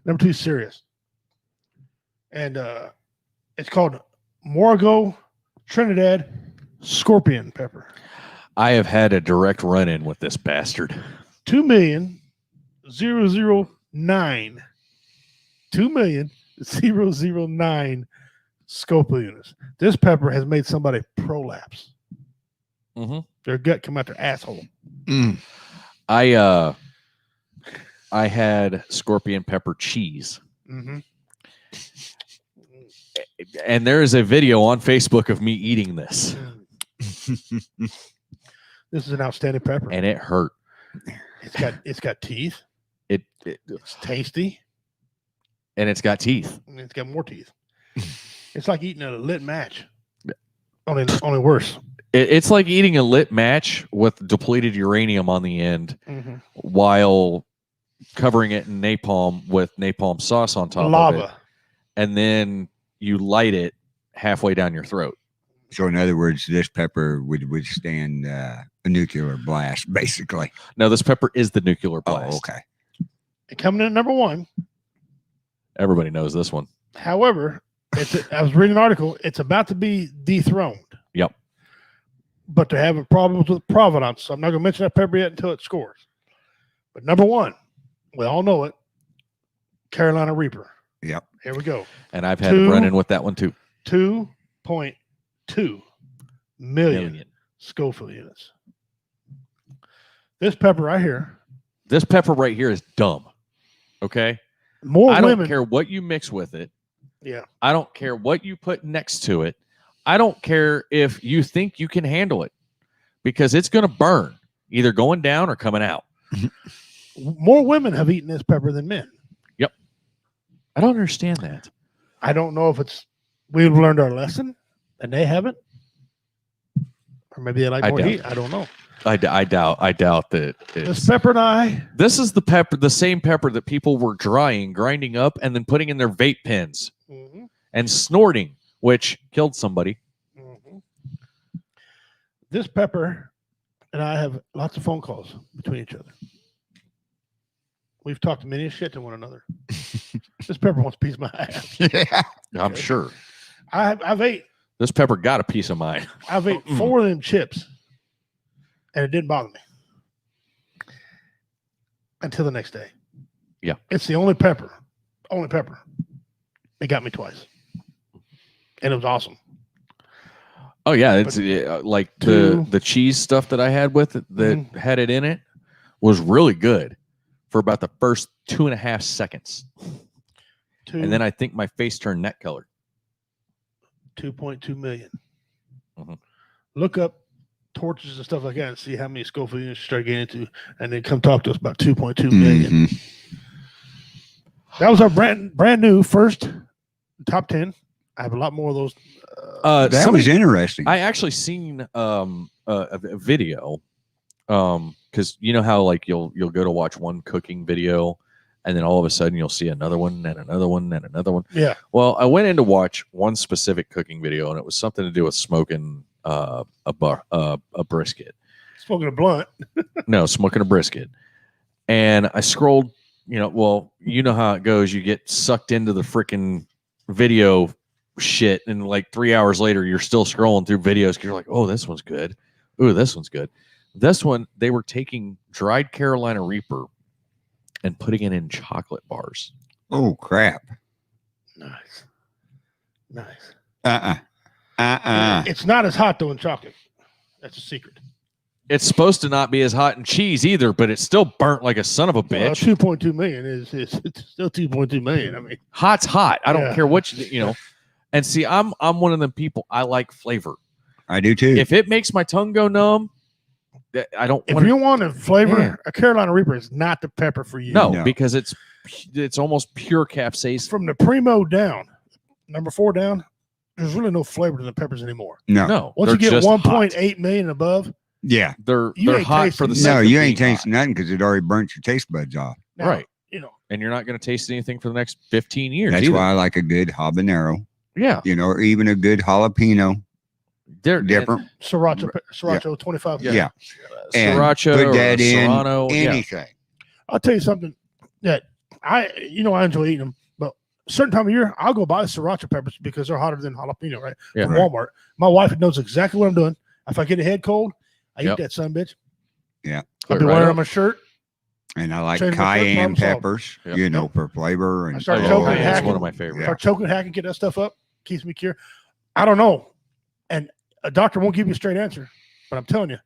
Number 2 is serious. And it's called Morgo Trinidad Scorpion Pepper. I have had a direct run-in with this bastard. 2,009. 2,009 Scoville units. This pepper has made somebody prolapse. Mm-hmm. Their gut come out their asshole. I had scorpion pepper cheese. Mm-hmm. And there is a video on Facebook of me eating this. This is an outstanding pepper. And it hurt. It's got teeth. It's It's tasty. and it's got teeth. And it's got more teeth. It's like eating a lit match. Only worse. It's like eating a lit match with depleted uranium on the end while covering it in napalm with napalm sauce on top of it. And then you light it halfway down your throat. So, in other words, this pepper would withstand a nuclear blast, basically. No, this pepper is the nuclear blast. Oh, okay. And coming in at number 1. Everybody knows this one. However, I was reading an article. It's about to be dethroned. Yep. But they're having problems with provenance. So I'm not going to mention that pepper yet until it scores. But number 1, we all know it, Carolina Reaper. Yep. Here we go. And I've had a run-in with that one too. 2.2 million Scoville units. This pepper right here. This pepper right here is dumb. Okay? I don't care what you mix with it. Yeah. I don't care what you put next to it. I don't care if you think you can handle it because it's going to burn, either going down or coming out. More women have eaten this pepper than men. Yep. I don't understand that. I don't know if we've learned our lesson and they haven't. Or maybe they like more heat. I don't know. I doubt that. This pepper and I. This is the same pepper that people were grinding up, and then putting in their vape pens and snorting, which killed somebody. This pepper and I have lots of phone calls between each other. We've talked many shit to one another. This pepper wants a piece of my ass. Yeah. I'm sure I've ate this pepper got a piece of mine. I've ate 4 of them chips, and it didn't bother me until the next day. Yeah, it's the only pepper. It got me twice, and it was awesome. Oh yeah, it's like the cheese stuff that I had with it that had it in it was really good for about the first 2.5 seconds, and then I think my face turned neck color. 2.2 million. Look up torches and stuff like that and see how many Scoville units you start getting into, and then come talk to us about 2.2 million. That was our brand new first top 10. I have a lot more of those. That was interesting. I actually seen a video because you know how like you'll go to watch one cooking video and then all of a sudden you'll see another one and another one and another one. Yeah. Well, I went in to watch one specific cooking video and it was something to do with smoking a brisket. Smoking a blunt. No, smoking a brisket. And I scrolled, well, you know how it goes. You get sucked into the freaking video shit, and like 3 hours later, you're still scrolling through videos. You're like, oh, this one's good. Ooh, this one's good. This one, they were taking dried Carolina Reaper and putting it in chocolate bars. Oh, crap. Nice. It's not as hot though in chocolate. That's a secret. It's supposed to not be as hot in cheese either, but it's still burnt like a son of a bitch. 2.2 million is still 2.2 million. I mean, hot's hot. I don't care what you know. And see, I'm one of them people. I like flavor. I do too. If it makes my tongue go numb, I don't. If you want a flavor, a Carolina Reaper is not the pepper for you. No, because it's almost pure capsaicin. From the primo down, number 4 down, there's really no flavor to the peppers anymore. No. Once you get 1.8 million above, yeah, they're hot for the sake no. of You ain't being tasting nothing because it already burnt your taste buds off. now, right. And you're not going to taste anything for the next 15 years. That's either. why I like a good habanero. Yeah, or even a good jalapeno. They're different. Sriracha 25. Yeah. Sriracha put that or in Serrano. anything. Yeah. I'll tell you something that I enjoy eating them, but certain time of year I'll go buy the sriracha peppers because they're hotter than jalapeno, right? Yeah. From Walmart. My wife knows exactly what I'm doing. If I get a head cold, I eat that son bitch. Yeah. I'll be wearing on my shirt. And I like Change my shirt, cayenne problem solved. peppers, for flavor. And I start choking, that's hacking. one of my favorites. Start choking, hacking, get that stuff up, keeps me cured. I don't know. And a doctor won't give you a straight answer, but I'm telling you,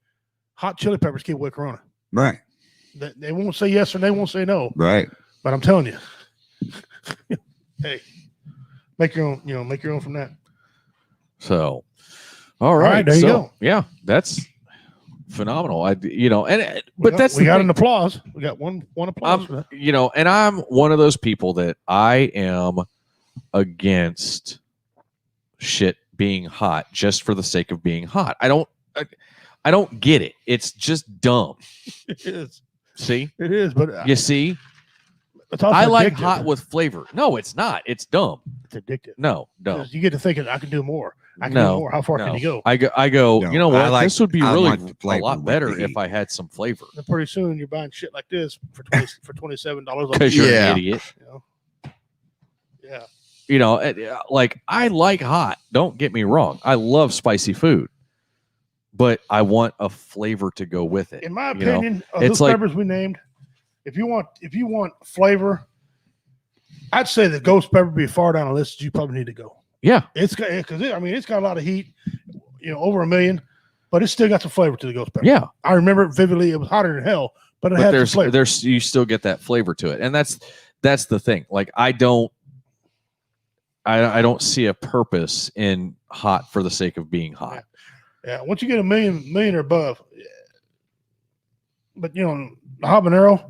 hot chili peppers keep away corona. Right. They won't say yes or they won't say no. Right. But I'm telling you, hey, make your own. Make your own from that. So, all right, there you go. Yeah, that's phenomenal. But we got an applause. We got one applause for that. And I'm one of those people that I am against shit being hot just for the sake of being hot. I don't get it. It's just dumb. It is. See? It is, but you see? It's also I like addictive. hot with flavor. No, it's not. It's dumb. It's addictive. No. You get to thinking, I can do more. I can do more. How far can you go? I go. No, you know what? This would be really a lot with better the if heat. I had some flavor. And pretty soon you're buying shit like this for $27. Because you're Yeah. an idiot. Yeah. Like I like hot. Don't get me wrong. I love spicy food, but I want a flavor to go with it. In my opinion, of it's those like peppers we named, if you want flavor, I'd say the ghost pepper be far down the list. You probably need to go. yeah, It's got it's got a lot of heat, over 1 million, but it's still got some flavor to the ghost pepper. yeah. I remember it vividly. It was hotter than hell, but it had some flavor. There's you still get that flavor to it, and that's the thing. Like I don't see a purpose in hot for the sake of being hot. Yeah, once you get a million or above, but the habanero,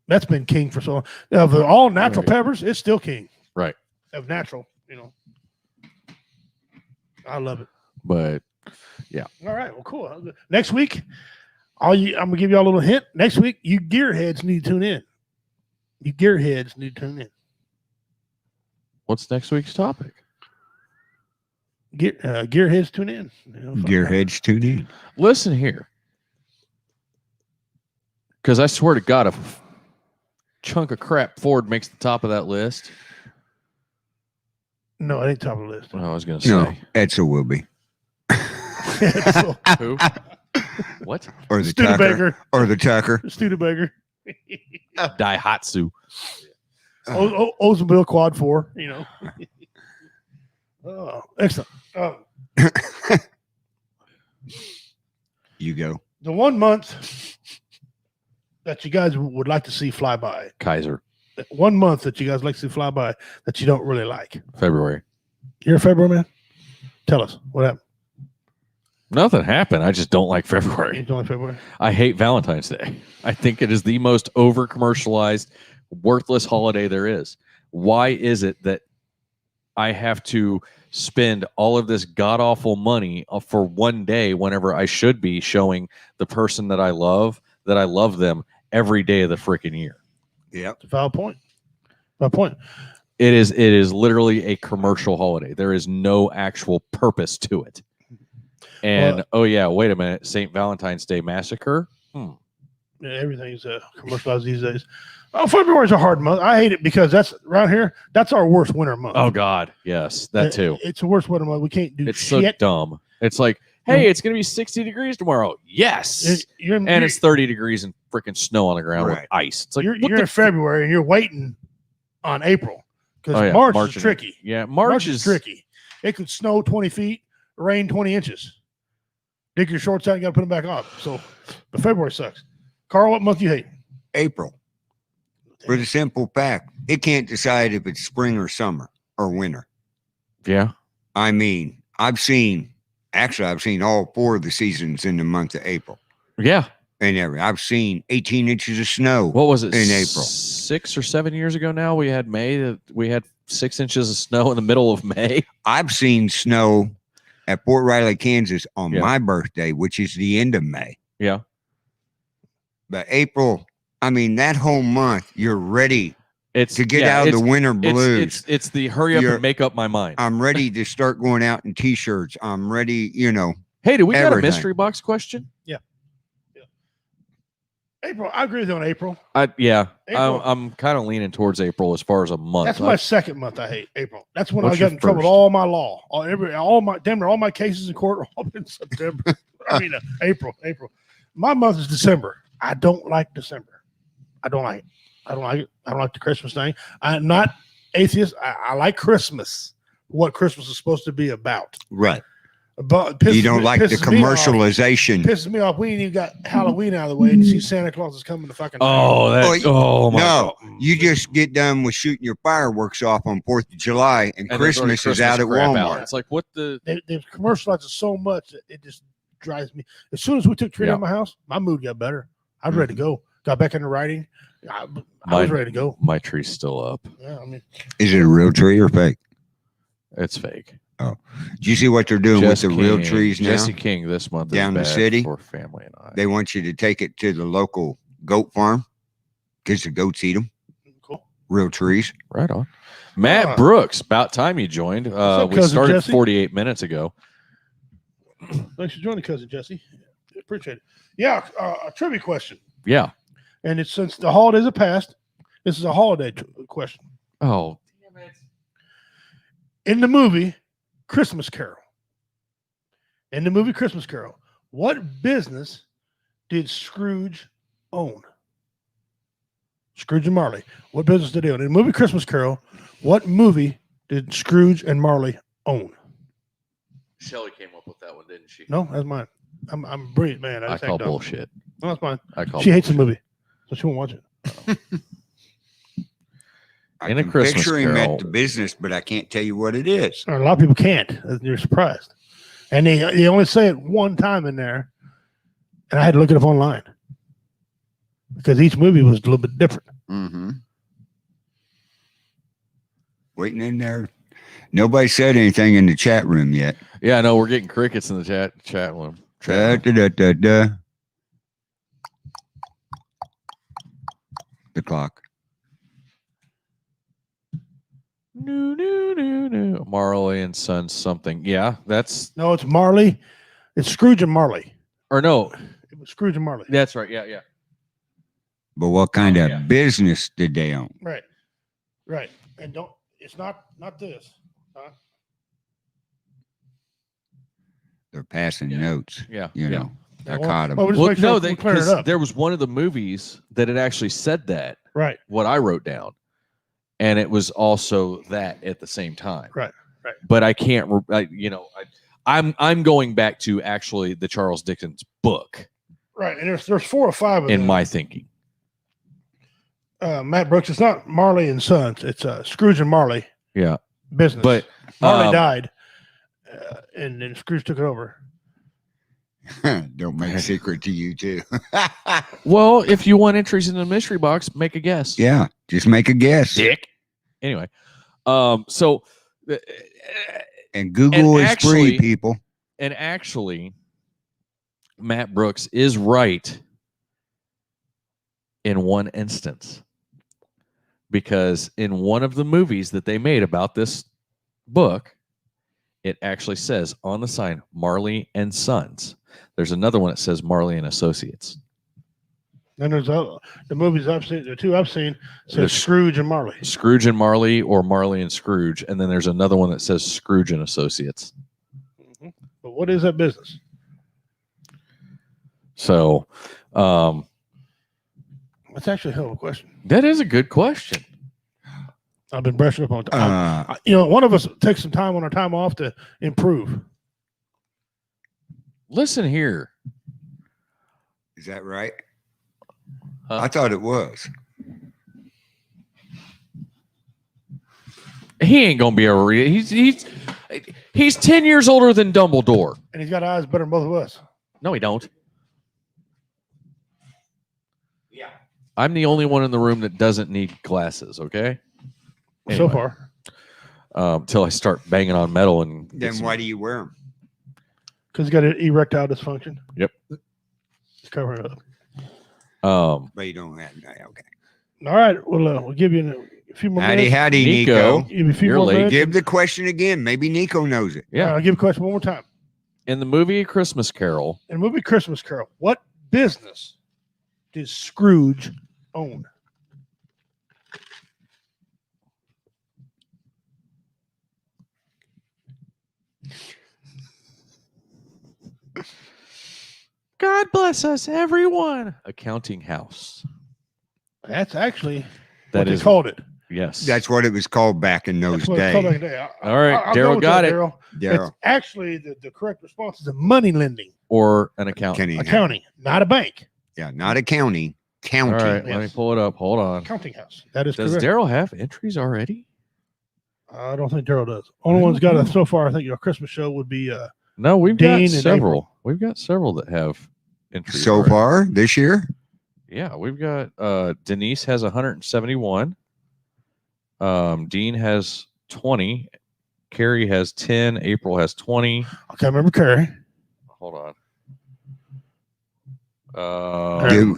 that's been king for so long. Of the all natural peppers, it's still king. Right. Of natural, I love it. But yeah. All right, well, cool. Next week, I'm gonna give you all a little hint. Next week, you gearheads need to tune in. What's next week's topic? Gearheads tune in. Gearheads tune in. Listen here, because I swear to God, if chunk of crap Ford makes the top of that list. No, it ain't top of the list. I was going to say. No, Edsel will be. Who? What? Or the Studebaker. Tucker. Or the Tucker. Studebaker. Daihatsu. Oldsmobile Quad 4, Oh, excellent. You go. The 1 month that you guys would like to see fly by. Kaiser. 1 month that you guys like to see fly by that you don't really like. February. You're a February man? Tell us what happened. Nothing happened. I just don't like February. You don't like February? I hate Valentine's Day. I think it is the most over commercialized, worthless holiday there is. Why is it that I have to spend all of this god awful money for one day whenever I should be showing the person that I love them every day of the freaking year? Yep. It's a valid point. Valid point. It is literally a commercial holiday. There is no actual purpose to it. And oh yeah, wait a minute, St. Valentine's Day Massacre. Everything's commercialized these days. Oh, February's a hard month. I hate it because that's around here. That's our worst winter month. Oh God, yes, that too. It's the worst winter month. We can't do it's shit. So dumb. It's like, hey, it's gonna be 60 degrees tomorrow. Yes, and it's 30 degrees and freaking snow on the ground with ice. It's like you're in February and you're waiting on April because March is tricky. Yeah, March is tricky. It could snow 20 feet, rain 20 inches. Dig your shorts out, you got to put them back on. So, but February sucks. Carl, what month do you hate? April. For the simple fact, it can't decide if it's spring or summer or winter. Yeah. I mean, I've seen all 4 of the seasons in the month of April. Yeah. And I've seen 18 inches of snow. What was it? In April. 6 or 7 years ago now, we had May. We had 6 inches of snow in the middle of May. I've seen snow at Fort Riley, Kansas on my birthday, which is the end of May. Yeah. But April, I mean, that whole month, you're ready to get out of the winter blues. It's the hurry up and make up my mind. I'm ready to start going out in T-shirts. I'm ready, Hey, do we got a mystery box question? Yeah. April, I agree with you on April. April. I'm kind of leaning towards April as far as a month. That's my second month I hate, April. That's when I got in trouble with all my law. All my cases in court are all in September. April. My month is December. I don't like December. I don't like it. I don't like the Christmas thing. I'm not atheist. I like Christmas. What Christmas is supposed to be about. Right. But you don't like the commercialization. Pisses me off. We ain't even got Halloween out of the way, and you see Santa Claus is coming to fucking. You just get done with shooting your fireworks off on 4th of July, and Christmas is out at Walmart. It's like what they've commercialized it so much that it just drives me. As soon as we took tree out of my house, my mood got better. I was ready to go. Got back into writing. I was ready to go. My tree's still up. Yeah, is it a real tree or fake? It's fake. Oh, do you see what they're doing with the real trees now? Jesse King this month down is the city for family and I. They want you to take it to the local goat farm because the goats eat them. Cool. Real trees. Right on. Matt Brooks, about time you joined. We started Jesse? 48 minutes ago. Thanks for joining, cousin Jesse. Appreciate it. Yeah, a trivia question. Yeah. And it's since the holidays have passed, this is a holiday question. Oh, damn it. In the movie Christmas Carol, what business did Scrooge own? Scrooge and Marley. What business did they own? In the movie Christmas Carol, what movie did Scrooge and Marley own? Shelly came up with that one, didn't she? No, that's mine. I'm a brilliant man. I call bullshit. No, that's mine. She hates the movie, so she won't watch it. In a Christmas picture him Carol. at the business, but I can't tell you what it is. A lot of people can't. You're surprised. And they only say it one time in there, and I had to look it up online because each movie was a little bit different. Mm-hmm. Waiting in there. Nobody said anything in the chat room yet. Yeah, I know. We're getting crickets in the chat room. The clock. No. Marley and Sons something. Yeah, that's No, it's Marley. It's Scrooge and Marley. or no, It was Scrooge and Marley. that's right. Yeah. But what kind Oh, of yeah. business did they own? Right. Right. And don't. It's not this. Huh? They're passing Yeah. notes. Yeah. You yeah. know, I Well, caught them. well, we just Well, make sure no, we're clearing it 'cause up. there was one of the movies that it actually said that. Right. What I wrote down, and it was also that at the same time. Right. Right. But I can't. I'm going back to actually the Charles Dickens book Right. And there's 4 or 5 of in them. my thinking. Matt Brooks. It's not Marley and Sons. It's Scrooge and Marley Yeah. business. But Marley died, and then Scrooge took it over. Don't make a secret to you too. well, if you want entries in the mystery box, make a guess. Yeah, just make a guess. Dick. Anyway, so And Google is actually- free, people. and actually, Matt Brooks is right in one instance, because in one of the movies that they made about this book, it actually says on the sign Marley and Sons. There's another one that says Marley and Associates. Then there's the movies I've seen. The 2 I've seen says There's- Scrooge and Marley. Scrooge and Marley, or Marley and Scrooge, and then there's another one that says Scrooge and Associates. But what is that business? So That's actually a hell of a question. that is a good question. I've been brushing up on time. One of us takes some time on our time off to improve. Listen here. Is that right? Huh? I thought it was. He ain't gonna be able to read it. He's 10 years older than Dumbledore. And he's got eyes better than both of us. No, he don't. Yeah. I'm the only one in the room that doesn't need glasses. Okay. So far. Till I start banging on metal and Then why do you wear them? Because he's got an erectile dysfunction. Yep. Just cover it up. But you don't have. Okay. All right. We'll give you a few more minutes. Howdy, Nico. Nico. Give you a few You're more late. minutes. Give the question again. Maybe Nico knows it. Yeah. I'll give you a question one more time. In the movie A Christmas Carol, In the movie Christmas Carol, what business did Scrooge own? God bless us, everyone. Accounting house. That's actually That what they is called it. yes. That's what it was called back in those That's what it's called back in days. the day. All right, I'll go Daryl with got that, it. Daryl. Daryl. It's actually the correct response is a money lending or an accountant. Kenny. accounting, not a bank. Yeah, not accounting. All Counting. right, let me Yes. pull it up. Hold on. Accounting house. That is Does correct. Daryl have entries already? I don't think Daryl does. Only one's got it so far. I think your Christmas show would be No, we've Dean got and several. April. We've got several that have entries. So already. far this year? Yeah, we've got Denise has 171. Dean has 20. Carrie has 10. April has 20. okay. I remember Carrie. Hold on.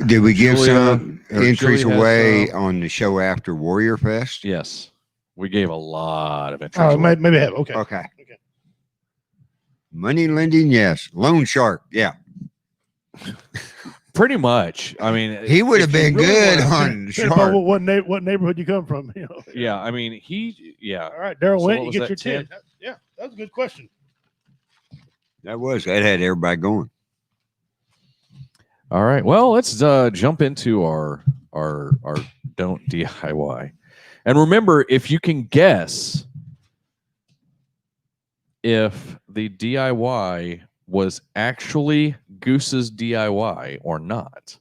Did we give Julia- some or entries Julie has away some. on the show after Warrior Fest? Yes, we gave a lot of entries. Oh, away. maybe I have. Okay. Okay. Okay. Money lending, yes. Loan shark, yeah. Pretty much. I mean, He would have if you been really good wanna- on Depends upon shark. what neighborhood you come from. Yeah, I mean, yeah. All right, Daryl So went. what You was get that, your 10? 10. Yeah, that was a good question. That had everybody going. All right. Well, let's jump into our don't DIY. And remember, if you can guess if the DIY was actually Goose's DIY or not,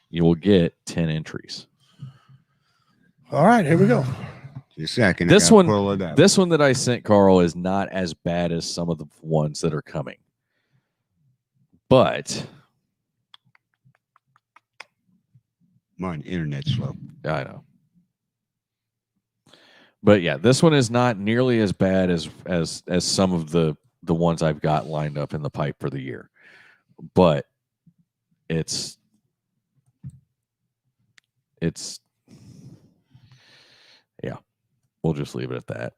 you will get 10 entries. All right, here we go. Just a second. I This gotta one- pull it up. This one that I sent Carl is not as bad as some of the ones that are coming. But Mine internet's slow. I know. But yeah, this one is not nearly as bad as some of the ones I've got lined up in the pipe for the year. But it's yeah. We'll just leave it at that.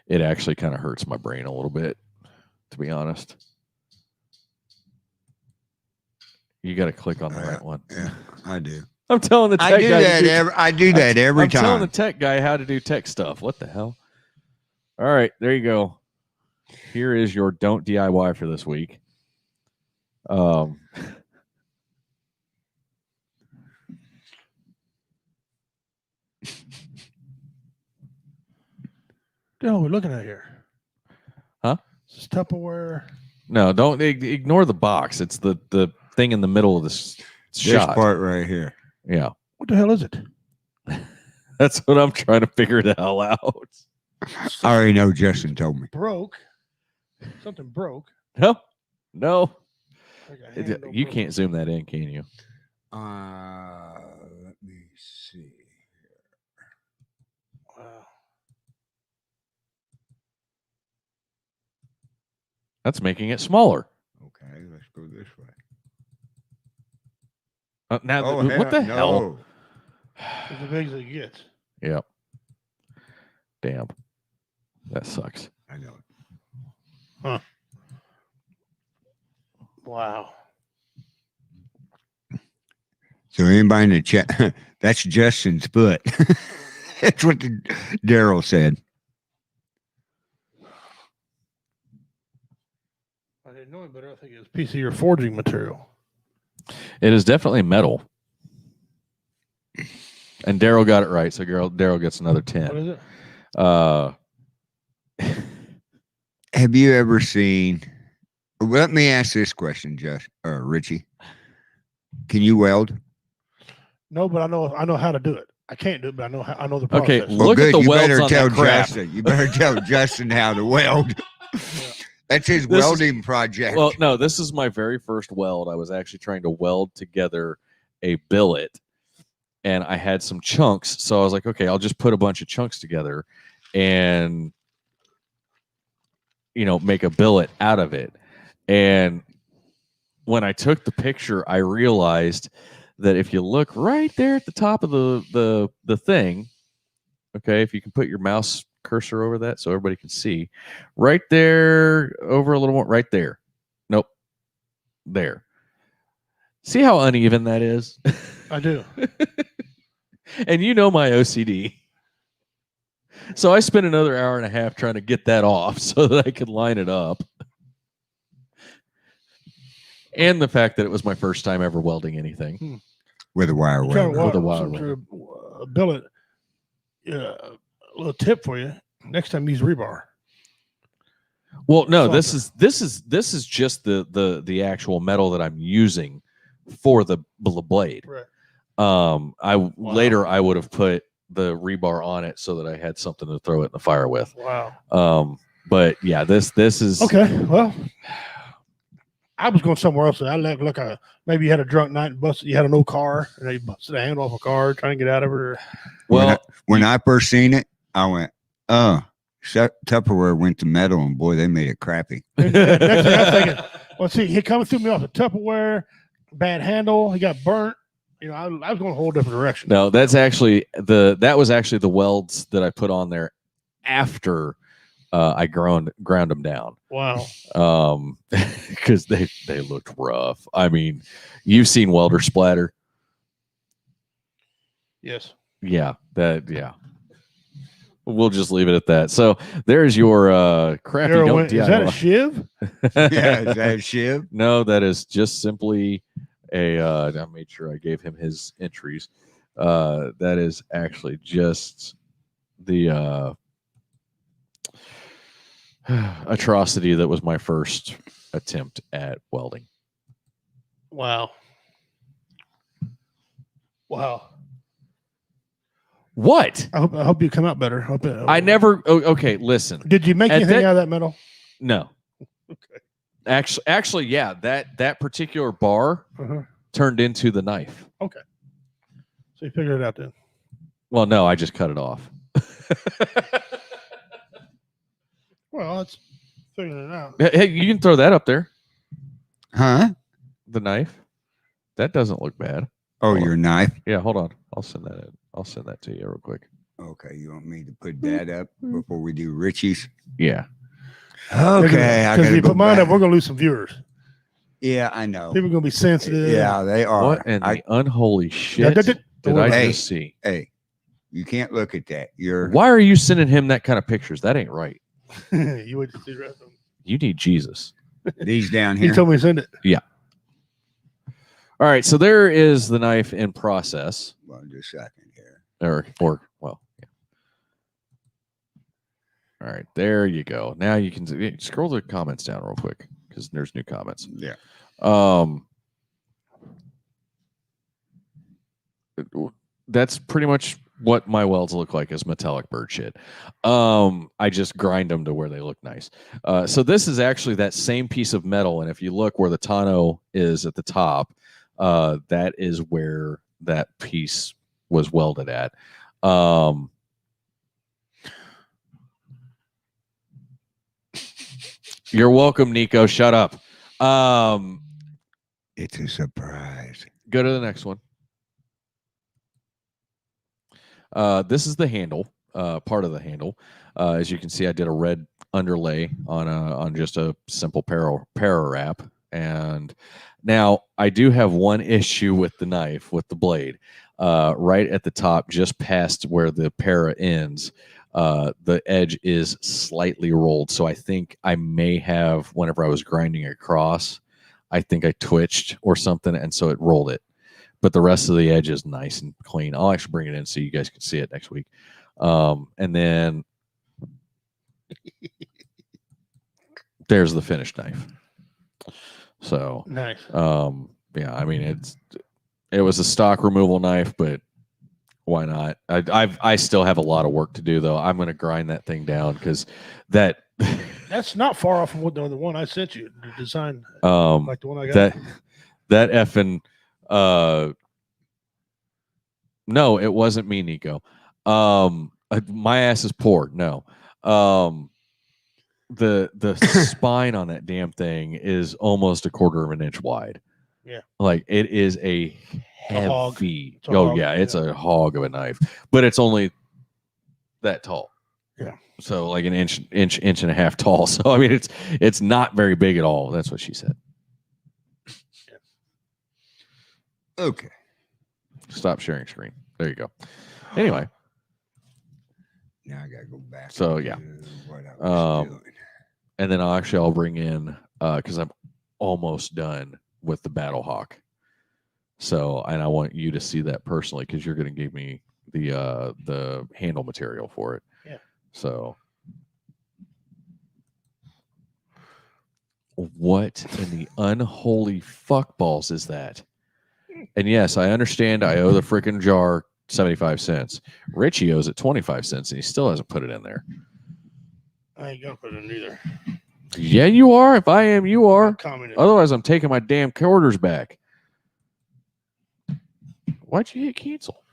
It actually kind of hurts my brain a little bit, to be honest. You got to click on the right one. Yeah, I do. I'm telling the tech I do guy. that every I'm time. telling the tech guy how to do tech stuff. What the hell? All right, there you go. Here is your don't DIY for this week. What the hell are we looking at here? Huh? Is this Tupperware? No, don't ignore the box. It's the thing in the middle of this shot. This part right here. Yeah. What the hell is it? That's what I'm trying to figure the hell out. I already know. Justin told me. Broke. Something broke. No. Like a handle You broke. can't zoom that in, can you? Let me see. Wow. That's making it smaller. Okay, let's go this way. Now, what the hell? It's as big as it gets. Yep. Damn. That sucks. I know. Huh. Wow. So anybody in the chat, that's Justin's foot. That's what Daryl said. I didn't know it, but I think it was a piece of your forging material. It is definitely metal. And Daryl got it right, so Daryl gets another 10. What is it? Have you ever seen? Let me ask this question, Richie. Can you weld? No, but I know how to do it. I can't do it, but I know the process. Okay, Well, look good. at the You welds better on tell that crap. Justin. You better tell Justin how to weld. That's his welding project. Well, no, this is my very first weld. I was actually trying to weld together a billet, and I had some chunks. So I was like, okay, I'll just put a bunch of chunks together and, make a billet out of it. And when I took the picture, I realized that if you look right there at the top of the thing, okay, if you can put your mouse cursor over that so everybody can see, right there, over a little more, right there. Nope. There. See how uneven that is? I do. And my OCD. So I spent another hour and a half trying to get that off so that I could line it up. And the fact that it was my first time ever welding anything. With a wire welder. With a wire welder. Billet. A little tip for you. Next time use rebar. Well, no, this is just the actual metal that I'm using for the blade. Right. Later I would have put the rebar on it so that I had something to throw it in the fire with. Wow. But yeah, this is okay. Well, I was going somewhere else. I left maybe you had a drunk night and busted. You had an old car and you busted a handle off a car trying to get out of it. Well, when I first seen it, I went, Tupperware went to metal, and boy, they made it crappy. Next thing I'm thinking, well, see, he coming through me off the Tupperware, bad handle. He got burnt. I was going a whole different direction. No, that was actually the welds that I put on there after I ground them down. Wow. Because they looked rough. I mean, you've seen welder splatter. Yes. Yeah. We'll just leave it at that. So there's your crappy don't DIY. Is that a shiv? Yeah, is that a shiv? No, that is just simply I made sure I gave him his entries. That is actually just the atrocity that was my first attempt at welding. Wow. What? I hope you come out better. I never. Okay, listen. Did you make anything out of that metal? No. Okay. Actually, yeah. That particular bar turned into the knife. Okay. So you figured it out then. Well, no, I just cut it off. Well, let's figure it out. Hey, you can throw that up there. Huh? The knife. That doesn't look bad. Oh, your knife? Yeah, hold on. I'll send that in. I'll send that to you real quick. Okay, you want me to put that up before we do Richie's? Yeah. Okay, I because gotta if you go put mine up, back. we're gonna lose some viewers. Yeah, I know. People are gonna be sensitive. Yeah, they are. What in the unholy shit did I Hey. just see? Hey, you can't look at that. You're Why are you sending him that kind of pictures? That ain't right. You would see the rest of them. You need Jesus. these down He here. told me to send it. All right, so there is the knife in process, Well, just a second here. or well, yeah. All right, there you go. Now you can scroll the comments down real quick because there's new comments. Yeah. That's pretty much what my welds look like, is metallic bird shit. I just grind them to where they look nice. So this is actually that same piece of metal, and if you look where the tonneau is at the top, that is where that piece was welded at. You're welcome, Nico. Shut up. It's a surprise. Go to the next one. This is the handle, part of the handle. As you can see, I did a red underlay on just a simple para wrap. And now I do have one issue with the knife, with the blade. Right at the top, just past where the para ends, the edge is slightly rolled. So I think I may have, whenever I was grinding across, I think I twitched or something, and so it rolled it. But the rest of the edge is nice and clean. I'll actually bring it in so you guys can see it next week. And then there's the finished knife. So Nice. yeah, I mean it was a stock removal knife, but why not? I still have a lot of work to do though. I'm gonna grind that thing down because that That's not far off from what the one I sent you. The design, like the one I got. that effing no, it wasn't me, Nico. My ass is poor. No. The spine on that damn thing is almost a quarter of an inch wide. Yeah. Like it is a hog. heavy. It's a Oh hog, yeah, it's yeah. a hog of a knife, but it's only that tall. Yeah. So like an inch and a half tall. So I mean it's not very big at all. That's what she said. Okay. Stop sharing screen. There you go. Anyway. Now I gotta go back. So, yeah. to what I was doing. And then I'll bring in because I'm almost done with the Battle Hawk. So, and I want you to see that personally because you're going to give me the handle material for it. Yeah. So, what in the unholy fuckballs is that? And yes, I understand I owe the freaking jar 75 cents. Richie owes it 25 cents, and he still hasn't put it in there. I ain't gonna put it in either. Yeah, you are. If I am, you are. Communist. Otherwise, I'm taking my damn quarters back. Why'd you hit cancel?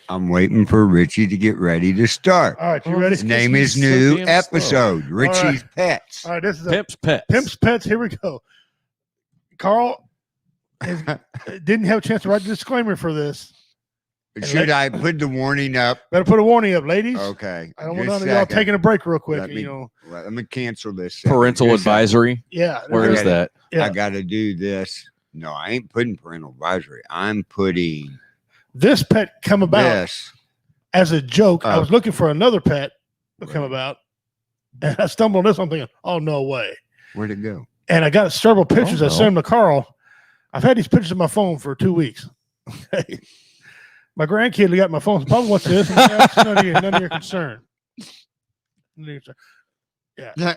I'm waiting for Richie to get ready to start. All right, you ready? His name he's is so new damn episode, Richie's Pets. All right, this is Pimp's Pets. Pimp's Pets. Here we go. Carl didn't have a chance to write a disclaimer for this. Should I put the warning up? Better put a warning up, ladies. Okay. I don't want just none of y'all second. taking a break real quick. Let me cancel this. second. Parental Just a second. advisory. Yeah. Where is that? Yeah. I got to do this. No, I ain't putting parental advisory. I'm putting This pet come about this. as a joke. I Oh. was looking for another pet to come about, and I stumbled on this. I'm thinking, oh, no way. Where'd it go? And I got several pictures. Oh, I no. sent them to Carl. I've had these pictures on my phone for 2 weeks. Okay. My grandkid got my phone. Papa, what's this? And that's none of your concern. None of your concern. Yeah. Be All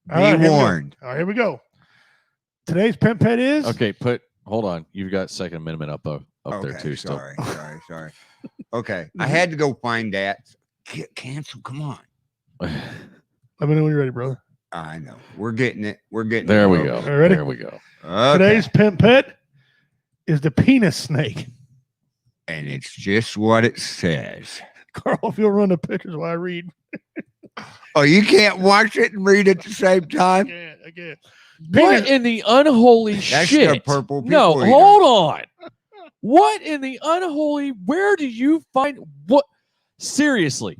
right, here we go. warned. All right, here we go. Today's pimp pet is Okay, hold on. You've got Second Amendment up there too. Still. Sorry. Okay. I had to go find that. Cancel. Come on. Let me know when you're ready, brother. I know. We're getting it. We're getting There it. we Okay. go. All right, ready? There we go. Okay. Today's pimp pet is the penis snake. And it's just what it says. Carl, if you'll run the pictures while I read. Oh, you can't watch it and read at the same time? I can't. What in the unholy That's shit? the purple No, people eater. hold on. What in the unholy? Where do you find what? Seriously.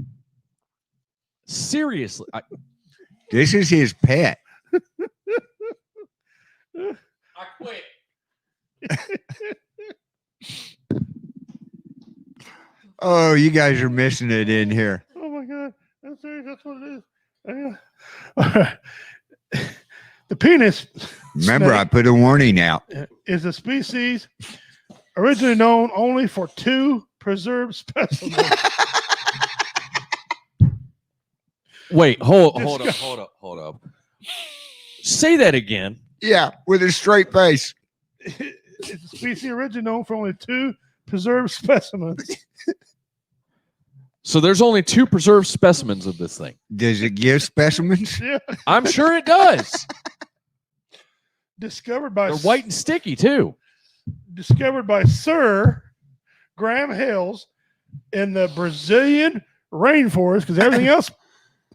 Seriously. This is his pet. I quit. Oh, you guys are missing it in here. Oh my God. That's serious. That's what it is. Yeah. All right. The penis Remember, snake I put a warning out. is a species originally known only for 2 preserved specimens. Wait, hold up. Say that again. Yeah, with a straight face. It's a species originally known for only 2 preserved specimens. So there's only 2 preserved specimens of this thing. Does it give specimens? Yeah. I'm sure it does. Discovered by They're white and sticky too. discovered by Sir Graham Hales in the Brazilian rainforest, because everything else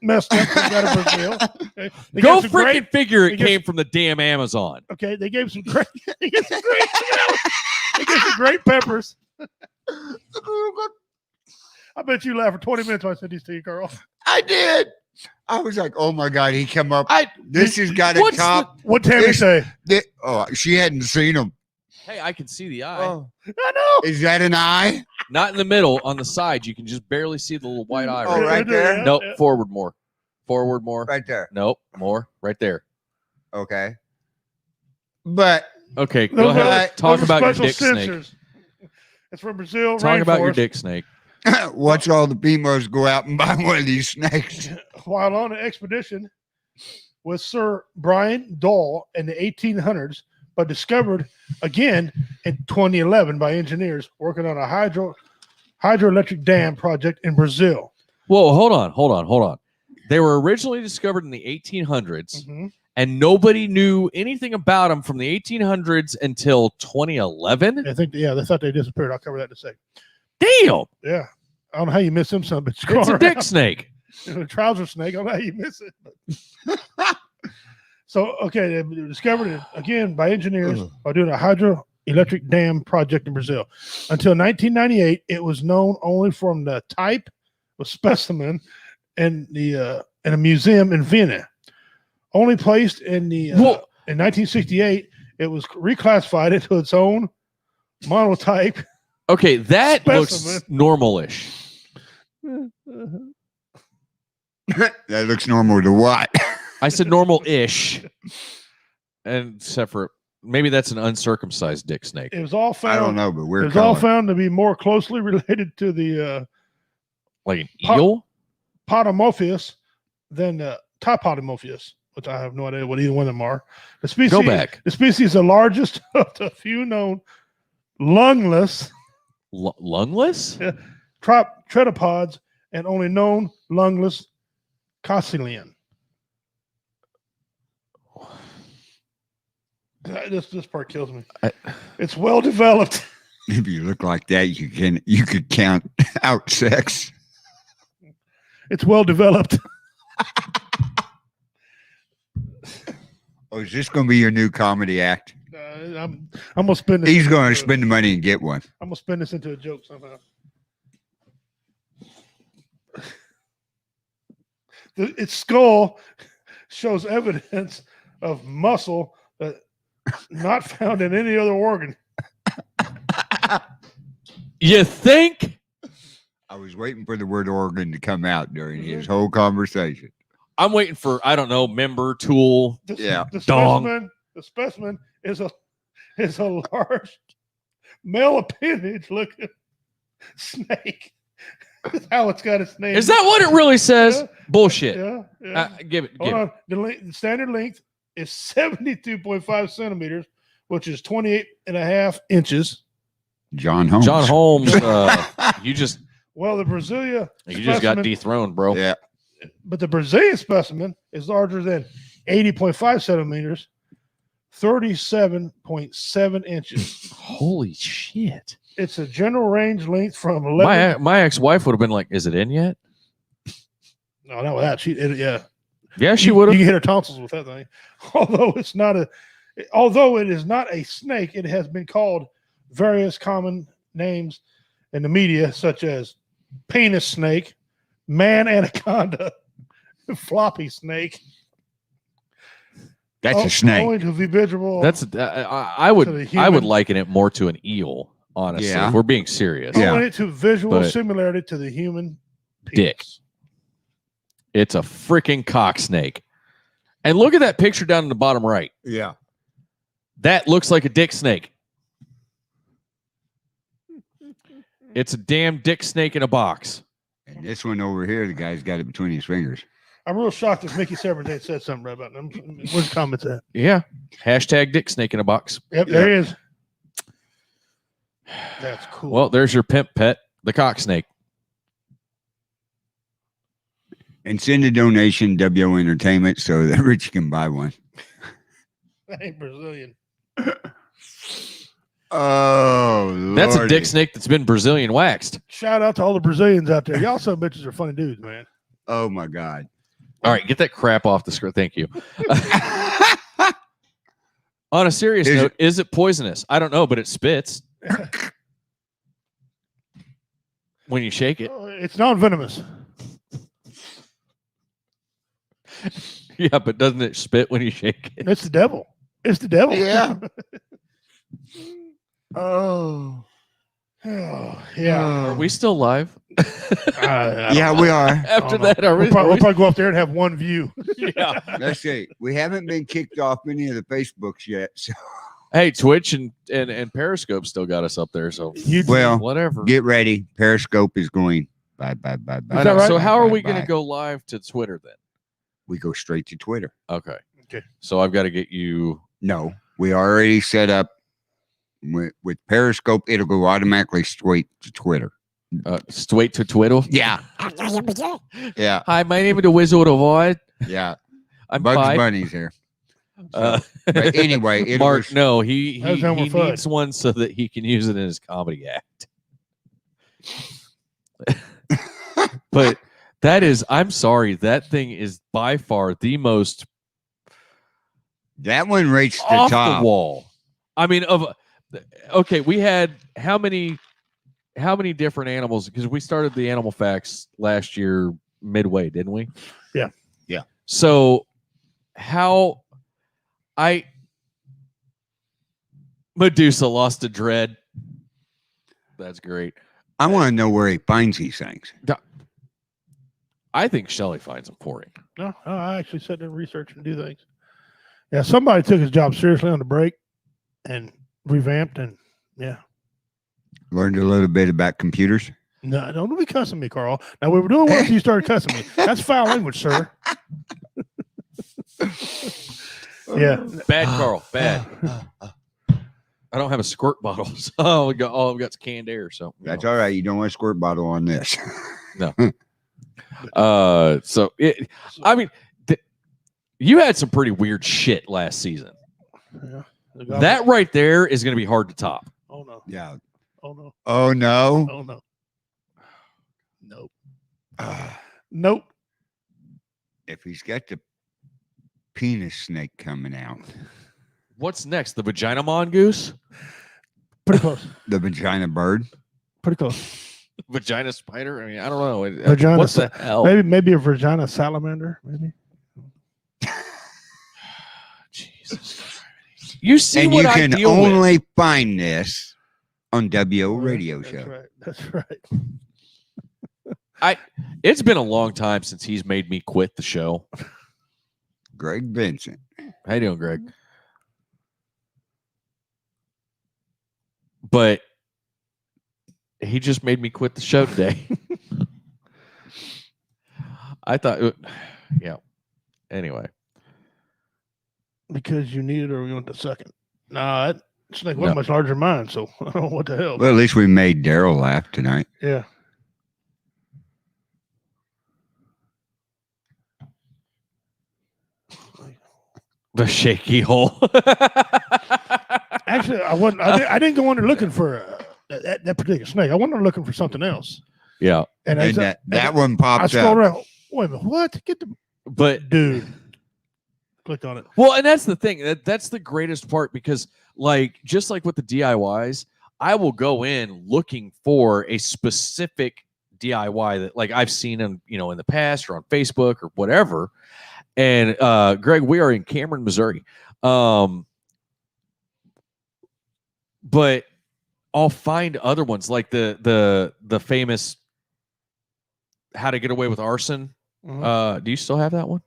messed up comes out of Brazil. Okay. They Go gave some freaking figure it they gave came from the damn Amazon. Okay, they gave some great. They gave some great peppers. I bet you laughed for 20 minutes when I said these to you, Carl. I did. I was like, oh my God, he come up. This has got a what's top. What Tammy say? She hadn't seen him. Hey, I can see the eye. Oh, I know. is that an eye? Not in the middle, on the side. You can just barely see the little white eye. Oh, right there? Nope, forward more. Forward more. Right there. Nope, more. Right there. Okay. But Okay, go ahead. Talk about your dick snake. It's from Brazil. Talk about your rainforest. dick snake. watch all the BMOs go out and buy one of these snakes. While on an expedition with Sir Brian Dole in the 1800s, but discovered again in 2011 by engineers working on a hydroelectric dam project in Brazil. Whoa, hold on. They were originally discovered in the 1800s, and nobody knew anything about them from the 1800s until 2011. I think, they thought they disappeared. I'll cover that in a second. Damn. Yeah. I don't know how you miss them, son, but It's a dick snake. A trouser snake. I don't know how you miss it. So, okay, they discovered it again by engineers by doing a hydroelectric dam project in Brazil. Until 1998, it was known only from the type of specimen in a museum in Vienna. Only placed in in 1968, it was reclassified into its own monotype. Okay, that specimen. looks normal-ish. That looks normal to what? I said normal-ish, and except for maybe that's an uncircumcised dick snake. It was all found. I don't know, but it was all found to be more closely related to the like an eel, Potamorpheus than Typodomorpheus, which I have no idea what either one of them are. The species, Go back. The species is the largest of the few known lungless, lungless tetrapods and only known lungless caecilian. This part kills me. It's well developed. If you look like that, you could count out sex. It's well developed. Oh, is this going to be your new comedy act? I'm gonna spend this. He's going to spend the money and get one. I'm gonna spin this into a joke somehow. Its skull shows evidence of muscle that not found in any other organ. You think? I was waiting for the word organ to come out during his whole conversation. I'm waiting for, I don't know, member, tool. The specimen is a large male appendage looking snake. That's how it's got its name. Is that what it really says? Yeah. Bullshit. Yeah. Give it. Hold on. The standard length is 72.5 centimeters, which is 28.5 inches. John Holmes. You just the Brasilia. You just got dethroned, bro. Yeah. But the Brazilian specimen is larger than 80.5 centimeters, 37.7 inches. Holy shit. It's a general range length from 11. My ex-wife would have been like, "Is it in yet?" No, not with that. Yeah, she would have. You can hit her tonsils with that thing. Although it is not a snake, it has been called various common names in the media, such as penis snake, man anaconda, floppy snake. That's a snake. Owing to visual. That's I would liken it more to an eel, honestly. Yeah. If we're being serious. Yeah. Owing it to visual But- similarity to the human Dick. penis. It's a freaking cock snake. And look at that picture down in the bottom right. Yeah. That looks like a dick snake. It's a damn dick snake in a box. And this one over here, the guy's got it between his fingers. I'm real shocked if Mickey Severs ain't said something right about them. Where's the comments at? Yeah. Hashtag dick snake in a box. Yep, there he is. That's cool. Well, there's your pimp pet, the cock snake. And send a donation, WO Entertainment, so that Richie can buy one. that ain't Brazilian. Oh, That's a Lordy. dick snake that's been Brazilian waxed. Shout out to all the Brazilians out there. Y'all some bitches are funny dudes, man. Oh, my God. All right, get that crap off the script. Thank you. On a serious Is note, is it poisonous? I don't know, but it spits when you shake it. It's non-venomous. Yeah, but doesn't it spit when you shake it? It's the devil. It's the devil. Yeah. Oh. Oh, yeah. Are we still live? Yeah, we are. After that, are we? We'll probably go up there and have one view. Yeah. Let's see. We haven't been kicked off any of the Facebooks yet. So Hey, Twitch and Periscope still got us up there, so Well, whatever. get ready. Periscope is going. Bye, bye, bye, bye. I know. right? So how are Bye, we going bye. to go live to Twitter then? We go straight to Twitter. Okay. Okay. So I've got to get you. No, we already set up with Periscope. It'll go automatically straight to Twitter. Straight to Twitter. Yeah. Yeah. Hi, my name is the Wizard of Oz. Yeah. I'm Bugs five. Bunny's here. Uh, But anyway, it'll Mark, go no, he How's Elmer needs Fudd? one so that he can use it in his comedy act. But that is, I'm sorry, that thing is by far the most that one rates the off top. the wall. I mean, okay, we had how many different animals? Because we started the animal facts last year midway, didn't we? Yeah. Yeah. So Medusa lost a dread. That's great. I want to know where he finds these things. I think Shelley finds them for him. No, I actually sit there and research and do things. Yeah, somebody took his job seriously on the break and revamped, and yeah. Learned a little bit about computers. No, don't be cussing me, Carl. Now we were doing one until you started cussing me. That's foul language, sir. Yeah. Bad, Carl. Bad. I don't have a squirt bottle, so all I've got's canned air. So That's all right. You don't want a squirt bottle on this. So I mean, you had some pretty weird shit last season. Yeah. That right there is going to be hard to top. Oh no. Yeah. Oh no. Oh no. Oh no. Nope. Ah, Nope. if he's got the penis snake coming out, What's next? The vagina mongoose? Pretty close. the vagina bird. Pretty close. Vagina spider? I mean, I don't know. Vagina What the hell? Maybe a vagina salamander. Maybe. Jesus. You see And what you I can deal with. only find this on WO Radio That's Show. right. That's right. It's been a long time since he's made me quit the show. Greg Vincent. How you doing, Greg? But he just made me quit the show today. I thought, yeah. Anyway, Because you need it or you want the second. Nah, that snake wasn't much larger than mine, so I don't know what the hell. Well, at least we made Daryl laugh tonight. Yeah. the shaky hole. Actually, I wasn't. I didn't go under looking for that particular snake. I went under looking for something else. Yeah, And, And that one I popped scrolled up. around. Wait a minute. What? Get the but dude. Clicked on it. well, and that's the thing. That's the greatest part because, like, just like with the DIYs, I will go in looking for a specific DIY that like I've seen in in the past or on Facebook or whatever. And Greg, we are in Cameron, Missouri. But I'll find other ones like the famous How to Get Away with Arson. Do you still have that one?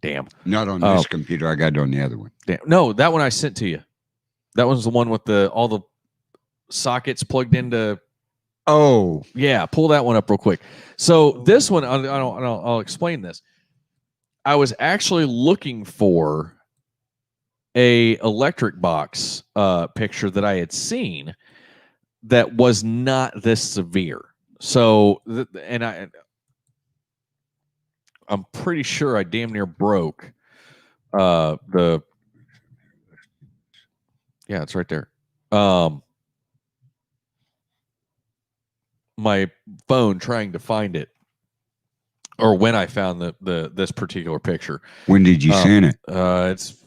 Damn. Not on this computer. I got it on the other one. Damn. No, that one I sent to you. That one's the one with all the sockets plugged into. Oh, yeah. Pull that one up real quick. So this one, I'll explain this. I was actually looking for a electric box picture that I had seen that was not this severe. So, I'm pretty sure I damn near broke yeah, it's right there. My phone trying to find it, or when I found this particular picture. When did you send it? It's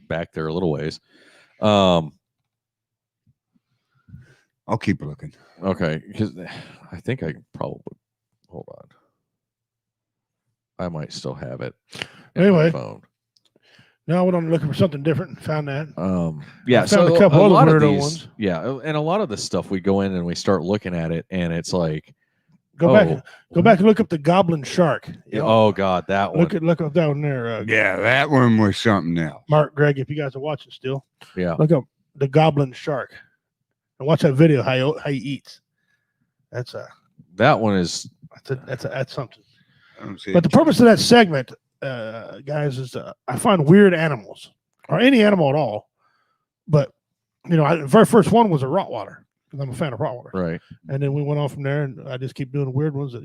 back there a little ways. I'll keep looking. Okay, because I think I can probably hold on. I might still have it. Anyway, phone. Now we're looking for something different and found that. Yeah, so a couple lot other of these ones. Yeah, and a lot of this stuff we go in and we start looking at it, and it's like go back and look up the Goblin Shark. Oh God, that one. Look up that one there. Yeah, that one was something else. Mark, Greg, if you guys are watching still, yeah, look up the Goblin Shark and watch that video how he eats. That one is that's something. But the purpose of that segment, guys, is I find weird animals or any animal at all. But the very first one was a Rottweiler because I'm a fan of Rottweiler. Right. And then we went on from there, and I just keep doing weird ones that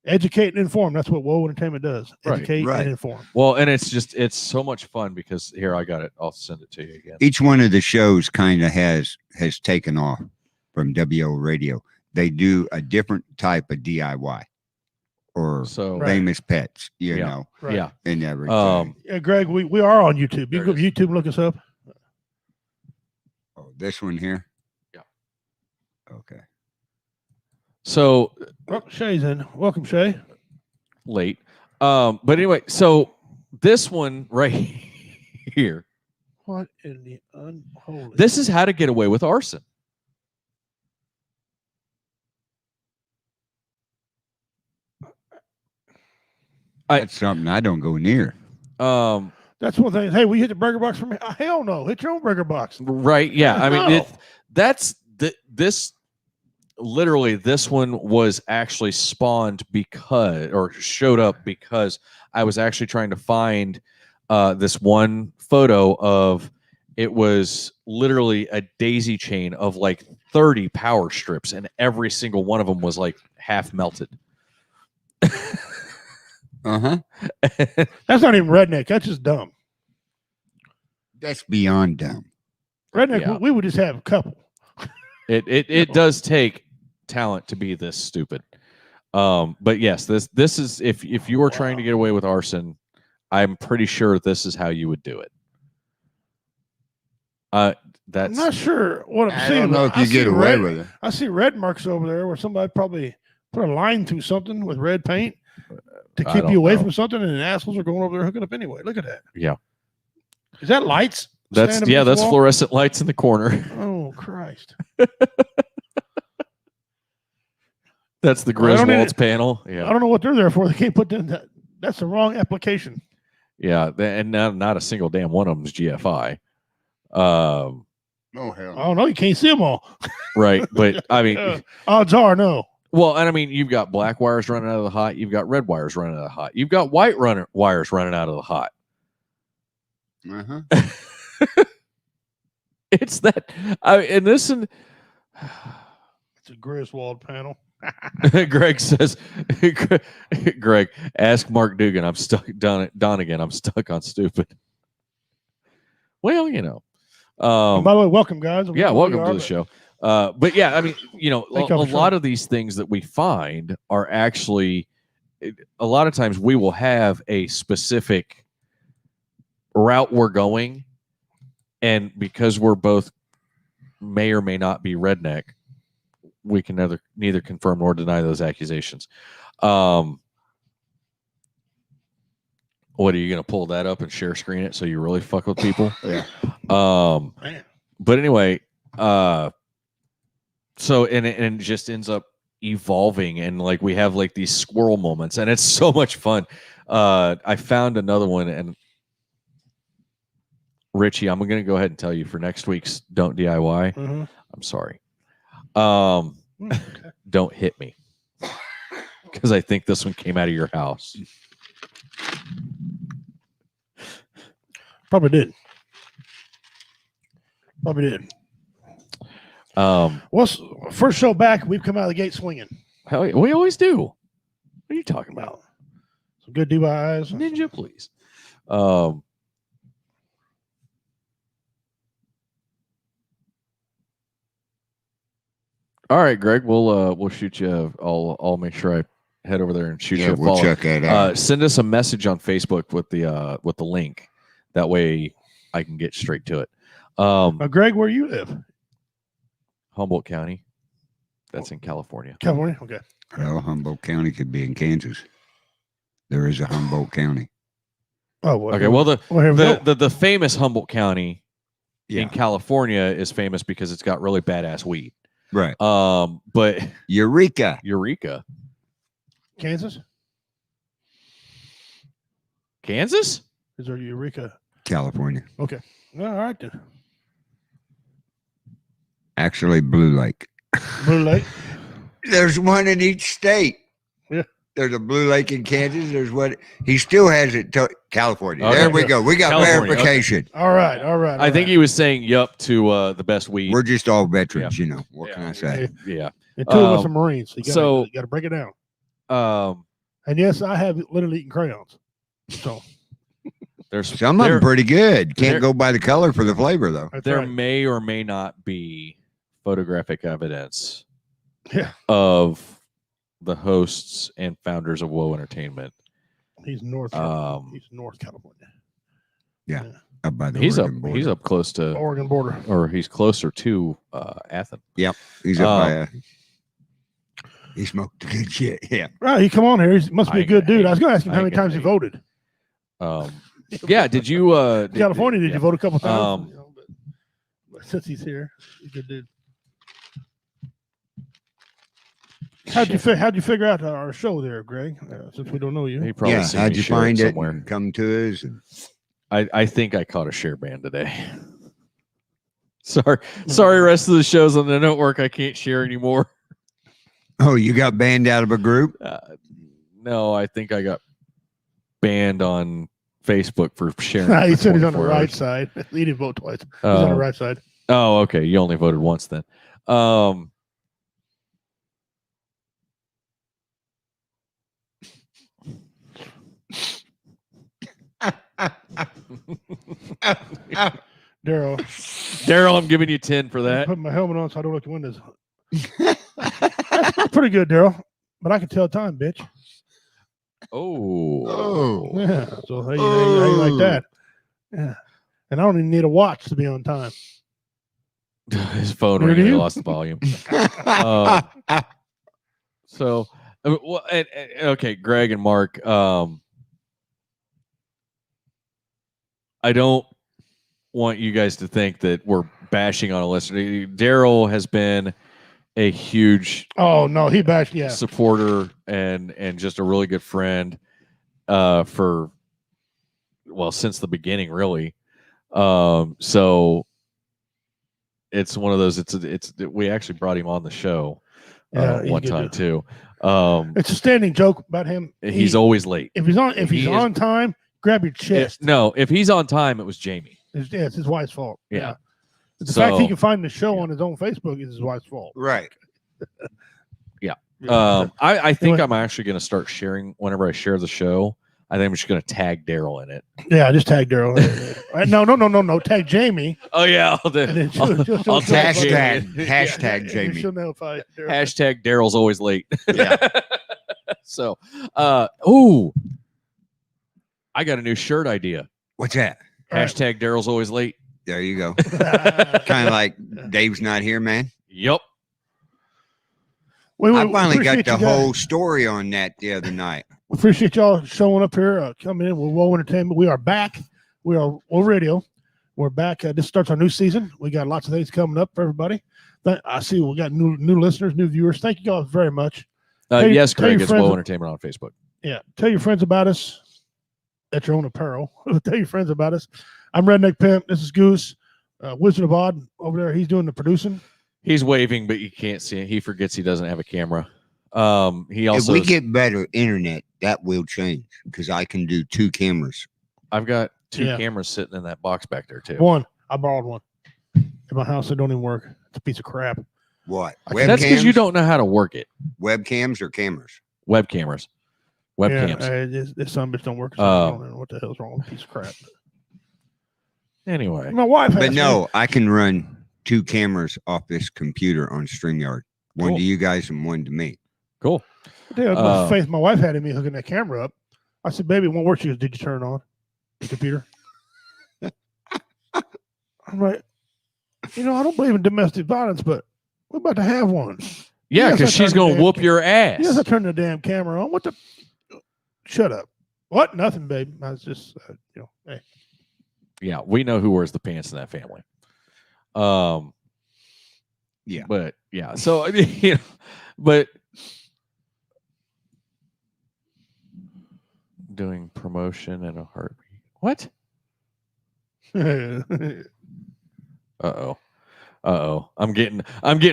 educate and inform. That's what Whoa Entertainment does. Educate and inform. Well, and it's so much fun because here I got it. I'll send it to you again. Each one of the shows kind of has taken off from WO Radio. They do a different type of DIY. Or famous pets, you know. Right. Yeah. And everything. Yeah, Greg, we are on YouTube. You can go to YouTube and look us up. Oh, this one here? Yeah. Okay. So Shay's in. Welcome, Shay. Late. But anyway, so this one right here. What in the unholy? This is How to Get Away with Arson. That's something I don't go near. That's one thing. Hey, will you hit the burger box for me? Hell no. Hit your own burger box. Right. Yeah. I mean, literally, this one was actually spawned showed up because I was actually trying to find this one photo of, it was literally a daisy chain of like 30 power strips, and every single one of them was like half melted. That's not even redneck. That's just dumb. That's beyond dumb. Redneck, we would just have a couple. It does take talent to be this stupid. But yes, this is if you were trying to get away with arson, I'm pretty sure this is how you would do it. I'm not sure what I'm seeing. I don't know if you get away with it. I see red marks over there where somebody probably put a line through something with red paint to keep you away from something, and the assholes are going over there hooking up anyway. Look at that. Yeah. Is that lights? That's fluorescent lights in the corner. Oh Christ. That's the Griswold's panel. Yeah. I don't know what they're there for. They can't put that. That's the wrong application. Yeah, and not a single damn one of them is GFI. Oh hell. I don't know. You can't see them all. Right, but I mean, odds are no. Well, and I mean, you've got black wires running out of the hot. You've got red wires running out of the hot. You've got white wires running out of the hot. It's that. And this and it's a Griswold panel. Greg says, Greg, ask Mark Dugan. I'm stuck. Donegan, I'm stuck on stupid. Well, by the way, welcome, guys. Yeah, welcome to the show. But yeah, I mean, a lot of these things that we find are actually, a lot of times we will have a specific route we're going, and because we're both may or may not be redneck, we can neither confirm nor deny those accusations. What are you going to pull that up and share screen it so you really fuck with people? Yeah. Man. But anyway, so and it just ends up evolving, and like we have like these squirrel moments, and it's so much fun. I found another one, and Richie, I'm going to go ahead and tell you for next week's Don't DIY. Mhm. I'm sorry. Okay. Don't hit me, because I think this one came out of your house. Probably did. Probably did. What's first show back? We've come out of the gate swinging. Hell yeah, we always do. What are you talking about? Some good DIYs. Ninja, please. All right, Greg. We'll shoot you. I'll make sure I head over there and shoot you a we'll follow. check that out. Send us a message on Facebook with the link. That way, I can get straight to it. Greg, where you live? Humboldt County. That's in California. California. Okay. Well, Humboldt County could be in Kansas. There is a Humboldt County. Oh, well, Okay. Well, here we go. the famous Humboldt County Yeah. in California is famous because it's got really badass weed. Right. But Eureka. Eureka, Kansas. Kansas. Is there Eureka? California. Okay. All right then. Actually, Blue Lake. Blue Lake. There's one in each state. Yeah. There's a Blue Lake in Kansas. There's one. He still has it. California. Okay. There we go. We got California, verification. All right. All right. I think he was saying yup to the best weed. We're just all veterans, you know. What Yeah. can I say? Yeah. And two of us are Marines. So you got to break it down. And yes, I have literally eaten crayons. So There's Some of them pretty good. there- Can't go by the color for the flavor, though. that's there right. may or may not be photographic evidence Yeah. of the hosts and founders of Woe Entertainment. He's North. He's North California. Yeah. Up by the He's up. Oregon border. He's up close to, Oregon border. or he's closer to Athens. He's up by. He smoked the good shit. Yeah. Right. He come on here. He must be a good dude. I was going to ask him I how ain't many gonna times he hate. voted. Yeah. Did you? California, did yeah. you vote a couple times? Um, You know, but since he's here, he's a good dude. How'd you figure out our show there, Greg? Since we don't know you. He probably Yeah. seen How'd me you share find it? somewhere. And come to us. And I think I caught a share band today. Sorry, rest of the shows on the network I can't share anymore. oh, you got banned out of a group? No, I think I got banned on Facebook for sharing. He for said he's on the 24 right hours. side. He didn't vote twice. He's on the right side. Oh, okay. You only voted once then. Daryl, I'm giving you 10 for I that. put my helmet on so I don't look at the windows. That's pretty good, Daryl. But I can tell time, bitch. Oh. Yeah. So how you like that? Yeah. And I don't even need a watch to be on time. His phone Where ringing. do He you? lost the volume. So, well, okay, Greg and Mark. I don't want you guys to think that we're bashing on a listener. Daryl has been a huge Oh no, he bashed. Yeah. supporter and just a really good friend for since the beginning, really. So it's one of those. It's we actually brought him on the show Yeah, he's one good time dude. too. It's a standing joke about him. He's always late. If he's he is- on time, grab your chest. If he's on time, it was Jamie. It's his wife's fault. Yeah. The fact So- he can find the show on his own Facebook is his wife's fault. right. Yeah. I think Anyway. I'm actually going to start sharing whenever I share the show. I think I'm just going to tag Daryl in it. Yeah, just tag Daryl. No. Tag Jamie. Oh yeah, And then I'll tag Hashtag, Jamie. hashtag and Jamie. she'll notify Daryl. Hashtag Daryl's always late. Yeah. So, I got a new shirt idea. What's that? All right. Hashtag Daryl's always late. There you go. Kind of like Dave's not here, man. Yep. I finally got appreciate the you whole guys. story on that the other night. We appreciate y'all showing up here, coming in with Whoa Entertainment. We are back. We are Whoa Radio. We're back. This starts our new season. We got lots of things coming up for everybody. I see we got new listeners, new viewers. Thank you guys very much. Yes, Greg, it's friends- Whoa Entertainment on Facebook. Yeah. Tell your friends about us at your own apparel. Tell your friends about us. I'm Redneck Pimp. This is Goose. Wizard of Odd over there. He's doing the producing. He's waving, but you can't see it. He forgets he doesn't have a camera. He also. If we get better internet, that will change because I can do 2 cameras. I've got 2 cameras sitting in that box back there too. One. I borrowed one. In my house, it don't even work. It's a piece of crap. What? That's because you don't know how to work it. Webcams or cameras? Web cameras. Webcams. Yeah, this some bitch don't work. So I don't know what the hell's wrong with a piece of crap. Anyway. My wife has But no, I can run 2 cameras off this computer on StreamYard. One to you guys and one to me. Cool. Yeah, the faith my wife had in me hooking that camera up. I said, baby, it won't work. She goes, did you turn it on the computer? I'm like, I don't believe in domestic violence, but we're about to have one. Yeah, because she's going to whoop your ass. Yes, I turned the damn camera on. What the? Shut up. What? Nothing, babe. I was just, hey. Yeah, we know who wears the pants in that family. Yeah. But, yeah. So, but doing promotion in a heartbeat. What? Uh-oh. I'm getting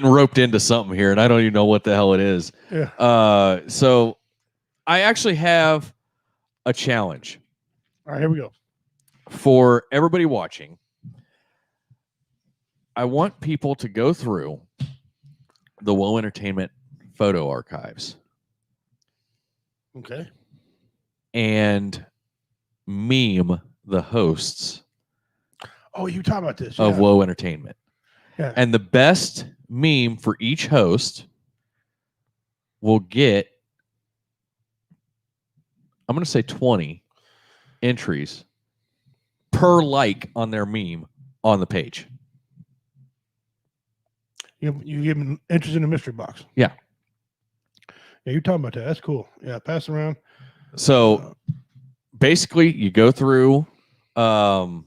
roped into something here, and I don't even know what the hell it is. Yeah. So I actually have a challenge. All right, here we go. For everybody watching, I want people to go through the Whoa Entertainment photo archives. Okay. And meme the hosts. Oh, you talking about this? Of Whoa Entertainment. Yeah. And the best meme for each host will get, I'm going to say 20 entries per like on their meme on the page. You give them entries in the mystery box. Yeah. Yeah, you're talking about that. That's cool. Yeah, pass around. So basically, you go through our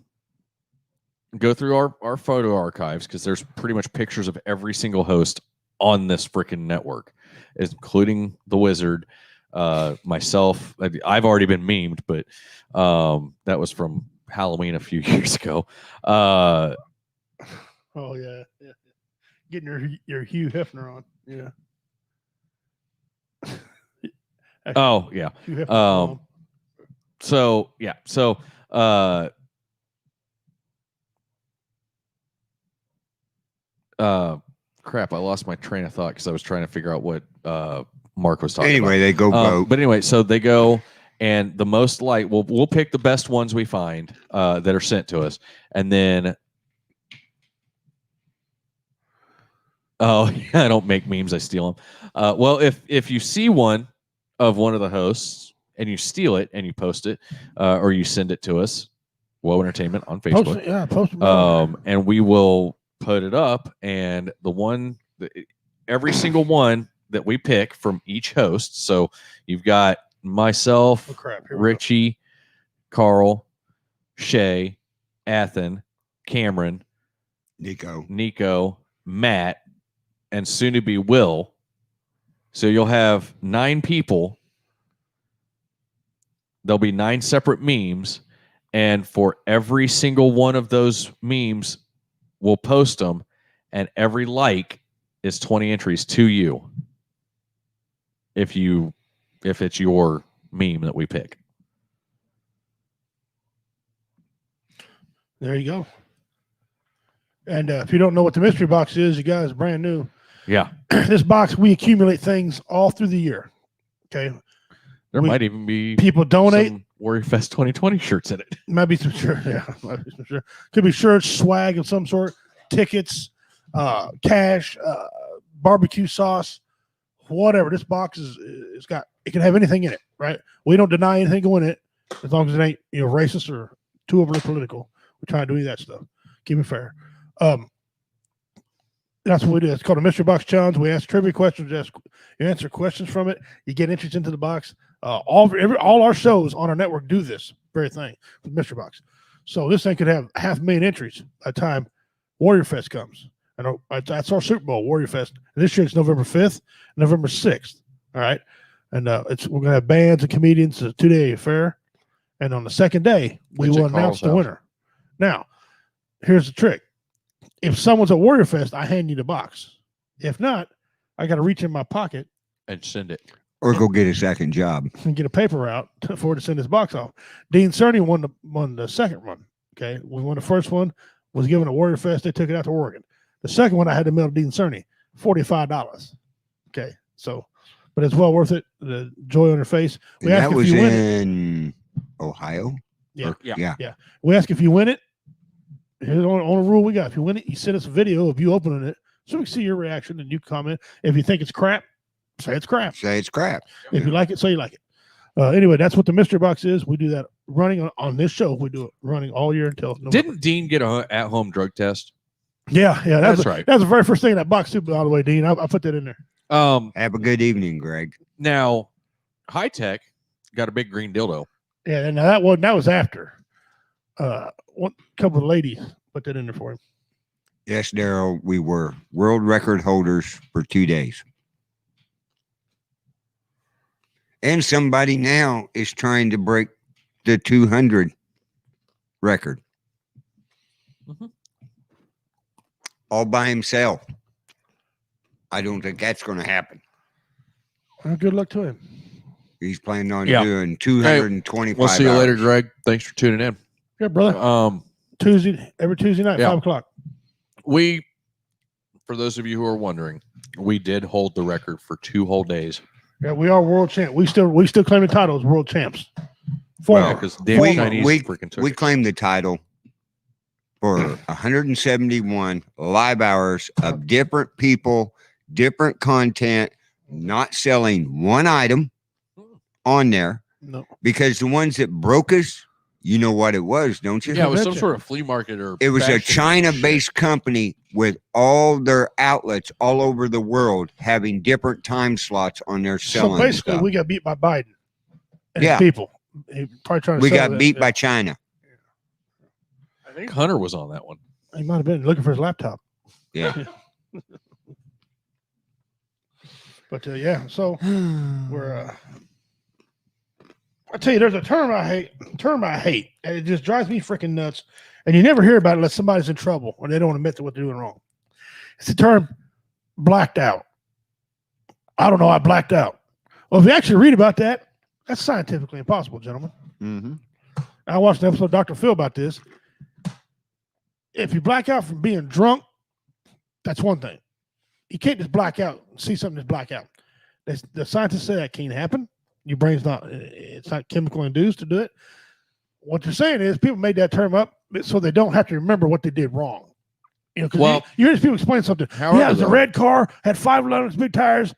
photo archives because there's pretty much pictures of every single host on this freaking network, including the Wizard, myself. I've already been memed, but that was from Halloween a few years ago. Oh yeah. Getting your Hugh Hefner on. Yeah. Actually, oh yeah. Hugh Hefner So yeah. So crap, I lost my train of thought because I was trying to figure out what Mark was talking about. Anyway, they go vote. But anyway, so they go, and the most like we'll pick the best ones we find that are sent to us, and then I don't make memes, I steal them. Well, if you see one of one of the hosts and you steal it and you post it, or you send it to us, Whoa Entertainment on Facebook, post it. And we will put it up, and every single one that we pick from each host. So you've got myself, Richie, Carl, Shay, Athen, Cameron, Nico, Matt, and soon to be Will. So you'll have 9 people. There'll be 9 separate memes, and for every single one of those memes, we'll post them, and every like is 20 entries to you. If it's your meme that we pick. There you go. And if you don't know what the mystery box is, you guys, brand new. Yeah. This box, we accumulate things all through the year. Okay. There might even be people donate some WarriorFest 2020 shirts in it. Might be some shirts. Yeah. Could be shirts, swag of some sort, tickets, cash, barbecue sauce, whatever. This box it can have anything in it, right? We don't deny anything going in it as long as it ain't racist or too overly political. We try to do any of that stuff. Keep it fair. That's what we do. It's called a mystery box challenge. We ask trivia questions. You answer questions from it. You get entries into the box. All our shows on our network do this very thing with mystery box. So this thing could have 500,000 entries by the time Warrior Fest comes. And that's our Super Bowl, Warrior Fest. And this year it's November 5th, November 6th. All right. And we're going to have bands and comedians. It's a 2-day affair. And on the second day, we will announce the winner. Now, here's the trick. If someone's at Warrior Fest, I hand you the box. If not, I got to reach in my pocket and send it. Or go get a second job. And get a paper out for it to send this box off. Dean Cerny won the second one. Okay. We won the first one, was given at Warrior Fest. They took it out to Oregon. The second one I had to mail to Dean Cerny, $45. Okay. So, but it's well worth it. The joy on your face. We ask if you win in Ohio? Yeah. Yeah. We ask if you win it. Here's the only rule we got. If you win it, you send us a video of you opening it so we can see your reaction and you comment. If you think it's crap, say it's crap. Say it's crap. If you like it, say you like it. Anyway, that's what the mystery box is. We do that running on this show. We do it running all year until November. Didn't Dean get an at-home drug test? Yeah. That's right. That's the very first thing in that box too, by the way, Dean. I put that in there. Have a good evening, Greg. Now, High Tech got a big green dildo. Yeah, and that was after. One couple of ladies put that in there for him. Yes, Daryl, we were world record holders for 2 days. And somebody now is trying to break the 200 record. Mm-hmm. All by himself. I don't think that's going to happen. Well, good luck to him. He's planning on doing 225 We'll see you later, hours. Greg. Thanks for tuning in. Yeah, brother. Every Tuesday night, 5 o'clock. For those of you who are wondering, we did hold the record for 2 whole days. Yeah, we are world champs. We still claim the title as world champs. Because we claim the title for 171 live hours of different people, different content, not selling one item on there. No, because the ones that broke us, you know what it was, don't you? Yeah, it was some sort of flea market or. It was a China-based company with all their outlets all over the world having different time slots on their selling. So basically, stuff. we got beat by Biden and his people. Probably trying to we got beat by China. I think Hunter was on that one. He might have been looking for his laptop. Yeah. But so we're. I tell you, there's a term I hate, and it just drives me freaking nuts. And you never hear about it unless somebody's in trouble or they don't admit to what they're doing wrong. It's the term blacked out. I don't know. I blacked out. Well, if you actually read about that, that's scientifically impossible, gentlemen. Mm-hmm. I watched an episode of Dr. Phil about this. If you black out from being drunk, that's one thing. You can't just black out and see something that's black out. The scientists say that can't happen. Your brain's it's not chemical induced to do it. What they're saying is people made that term up so they don't have to remember what they did wrong. You know, you hear these people explain something. Yeah, it was a red car, had 511s, big tires,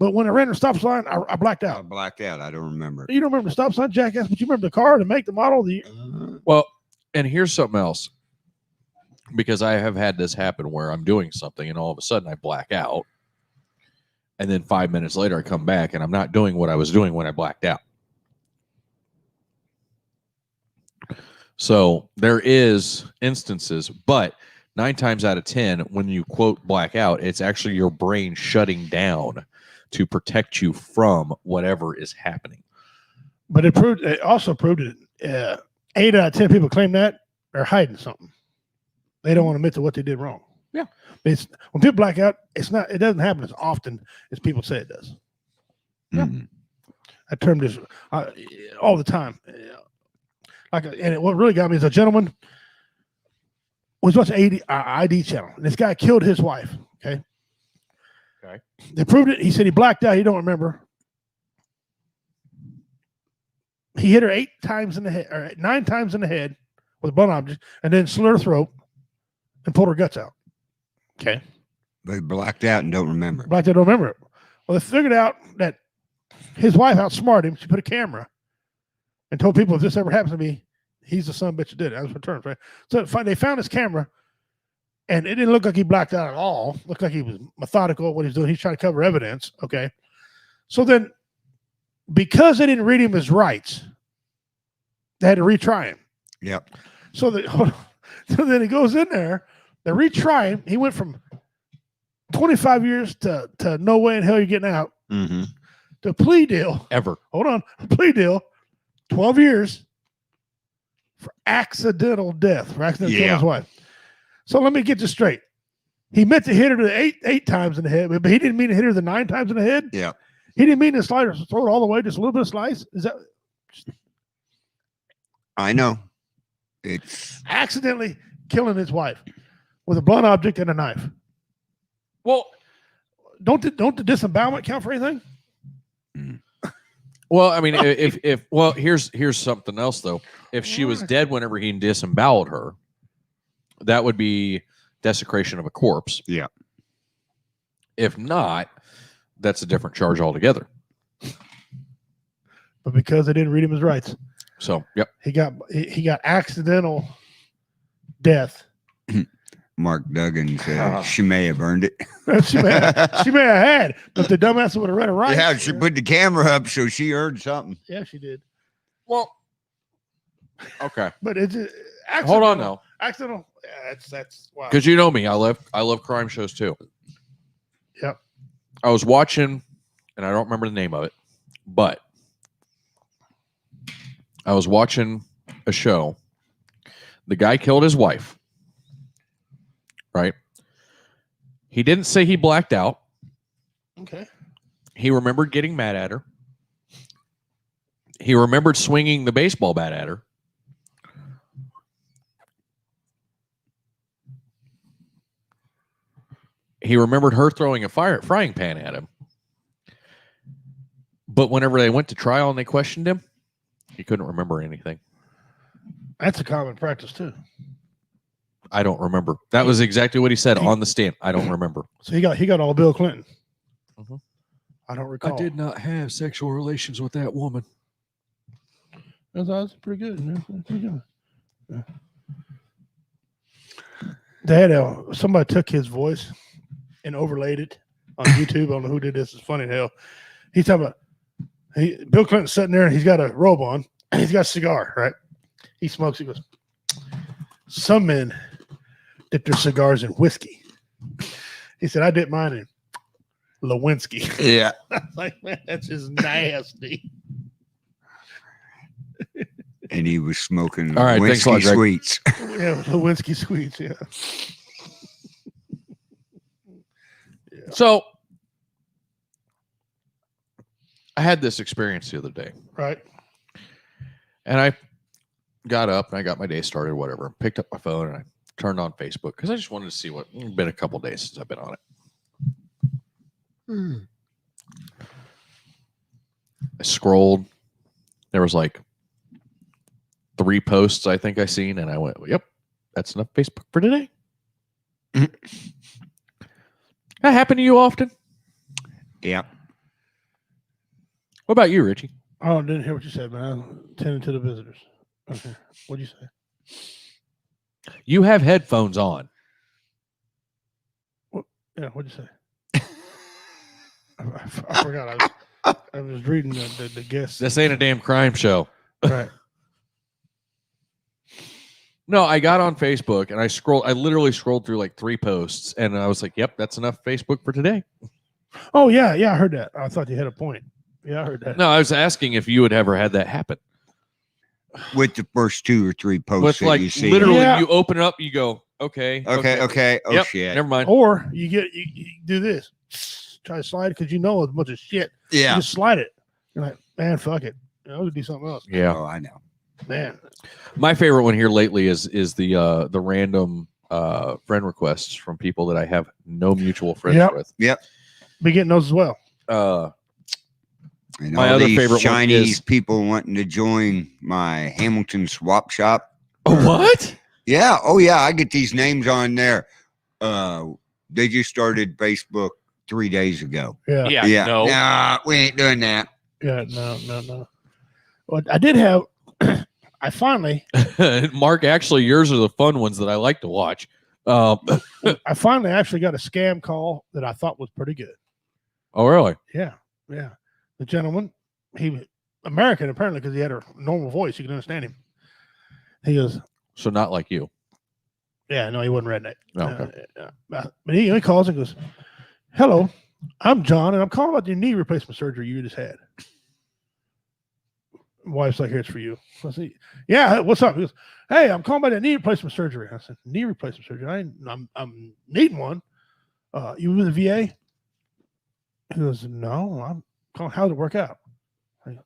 but when I ran the stop sign, I blacked out. I blacked out. I don't remember. You don't remember the stop sign, jackass, but you remember the car, the make, the model. Well, and here's something else. Because I have had this happen where I'm doing something and all of a sudden I black out. And then 5 minutes later, I come back and I'm not doing what I was doing when I blacked out. So there is instances, but 9 times out of 10, when you quote black out, it's actually your brain shutting down to protect you from whatever is happening. But it also proved it. 8 out of 10 people claim that they're hiding something. They don't want to admit to what they did wrong. Yeah. When people black out, it doesn't happen as often as people say it does. Yeah. I term this all the time. What really got me is a gentleman was watching ID channel. And this guy killed his wife. Okay. They proved it. He said he blacked out. He don't remember. He hit her 8 times in the head, or 9 times in the head with a blunt object, and then slit her throat and pulled her guts out. Okay. They blacked out and don't remember. Blacked out, don't remember it. Well, they figured out that his wife outsmarted him. She put a camera and told people if this ever happens to me, he's the son of a bitch that did it. That was her terms, right? So they found his camera, and it didn't look like he blacked out at all. It looked like he was methodical at what he's doing. He's trying to cover evidence. Okay. So then, because they didn't read him his rights, they had to retry him. Yep. So then he goes in there, they retry him. He went from 25 years to no way in hell you're getting out to plea deal. Ever. Hold on. Plea deal, 12 years for accidental death, for accidental killing his wife. So let me get this straight. He meant to hit her eight times in the head, but he didn't mean to hit her the 9 times in the head. Yeah. He didn't mean to slide her throat all the way, just a little bit of slice. Is that? I know. It's Accidentally killing his wife with a blunt object and a knife. Well, don't the disembowelment count for anything? Well, I mean, here's something else though. If she was dead whenever he disemboweled her, that would be desecration of a corpse. Yeah. If not, that's a different charge altogether. But because they didn't read him his rights, so yep, he got accidental death. Mark Duggan said she may have earned it. she may have had, but the dumbass would have read it right. Yeah, she put the camera up, so she earned something. Yeah, she did. Well, okay, but it's hold on now. Accidental. Yeah, that's wow. Because you know me, I love crime shows too. Yep. I was watching, and I don't remember the name of it, but I was watching a show. The guy killed his wife. Right? He didn't say he blacked out. Okay. He remembered getting mad at her. He remembered swinging the baseball bat at her. He remembered her throwing a frying pan at him. But whenever they went to trial and they questioned him, he couldn't remember anything. That's a common practice too. I don't remember. That was exactly what he said on the stand. I don't remember. So he got all Bill Clinton. Mm-hmm. I don't recall. I did not have sexual relations with that woman. That's pretty good. That's pretty good. Yeah. They had somebody took his voice and overlaid it on YouTube. I don't know who did this. It's funny as hell. He's talking about Bill Clinton's sitting there and he's got a robe on and he's got a cigar, right? He smokes. He goes, some men dip their cigars in whiskey. He said, I dip mine in Lewinsky. Yeah. I was like, man, that's just nasty. And he was smoking all right, Lewinsky thanks a lot, sweets. Yeah, Lewinsky sweets, yeah. So I had this experience the other day. Right. And I got up and I got my day started, whatever. Picked up my phone and I turned on Facebook because I just wanted to see what. It's been a couple days since I've been on it. I scrolled. There was like 3 posts I think I seen, and I went, "Yep, that's enough Facebook for today." That happen to you often? Yeah. What about you, Richie? Oh, I didn't hear what you said, man. I'm tending to the visitors. Okay. What'd you say? You have headphones on. Yeah, what'd you say? I forgot. I was reading the guests. This ain't a damn crime show. Right. No, I got on Facebook and I literally scrolled through like 3 posts and I was like, yep, that's enough Facebook for today. Oh, yeah. Yeah, I heard that. I thought you had a point. Yeah, I heard that. No, I was asking if you had ever had that happen. With the first 2 or 3 posts With that like you see. literally Yeah. you open it up, you go, okay. Okay. Oh, Yep, shit. never mind. Or you do this. Try to slide because you know it's a bunch of shit. Yeah. You just slide it. You're like, man, fuck it. I'll do something else. Yeah. Oh, I know. Man. My favorite one here lately is the random friend requests from people that I have no mutual friends Yep. with. Yep. Be getting those as well. And My all other these favorite one Chinese is- people wanting to join my Hamilton swap shop. What? Yeah. Oh, yeah. I get these names on there. They just started Facebook 3 days ago. Yeah. Yeah. No. Nah, we ain't doing that. Yeah. No. Well, I did have I finally Mark, actually, yours are the fun ones that I like to watch. I finally actually got a scam call that I thought was pretty good. Oh, really? Yeah. The gentleman, he was American apparently because he had a normal voice. You can understand him. He goes, So not like you. yeah, no, he wasn't redneck. Okay. But he calls and goes, hello, I'm John, and I'm calling about your knee replacement surgery you just had. My wife's like, here's for you. I said, yeah, what's up? He goes, hey, I'm calling about that knee replacement surgery. I said, knee replacement surgery? I'm needing one. You with the VA? He goes, no, I'm calling. How'd it work out? I go,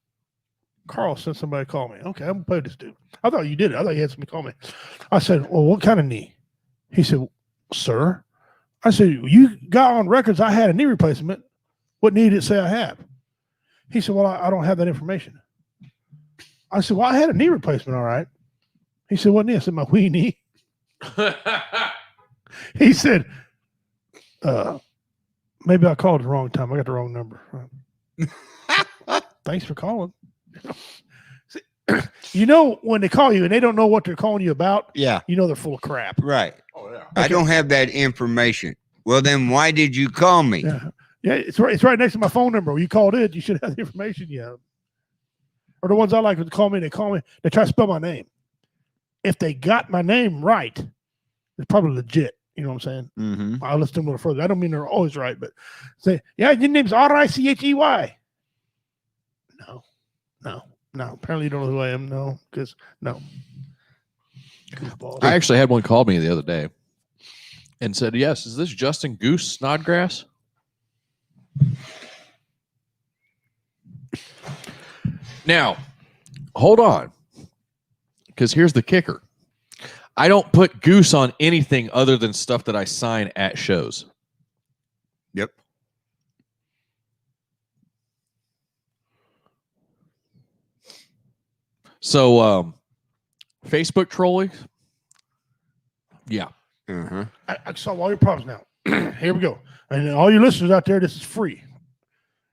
Carl sent somebody to call me. Okay, I'm gonna play this dude. I thought you did it. I thought you had somebody call me. I said, well, what kind of knee? He said, sir. I said, you got on records I had a knee replacement. What knee did it say I have? He said, well, I don't have that information. I said, well, I had a knee replacement, all right. He said, what knee? I said, my wee knee. He said, maybe I called the wrong time. I got the wrong number. Thanks for calling. You know, when they call you and they don't know what they're calling you about, Yeah. you know they're full of crap. Right. Oh, yeah. I don't have that information. Well, then why did you call me? Yeah, it's right next to my phone number. When you called it, you should have the information. Yeah. Or the ones I like to call me, they try to spell my name. If they got my name right, it's probably legit. You know what I'm saying? Mm-hmm. I'll listen to them a little further. I don't mean they're always right, but say, yeah, your name's Richey. No. Apparently you don't know who I am. No, because no. I actually had one call me the other day and said, yes, is this Justin Goose Snodgrass? Now, hold on, because here's the kicker. I don't put Goose on anything other than stuff that I sign at shows. Yep. So, Facebook trolling. Yeah. Uh-huh. I solve all your problems now. Here we go. And all your listeners out there, this is free.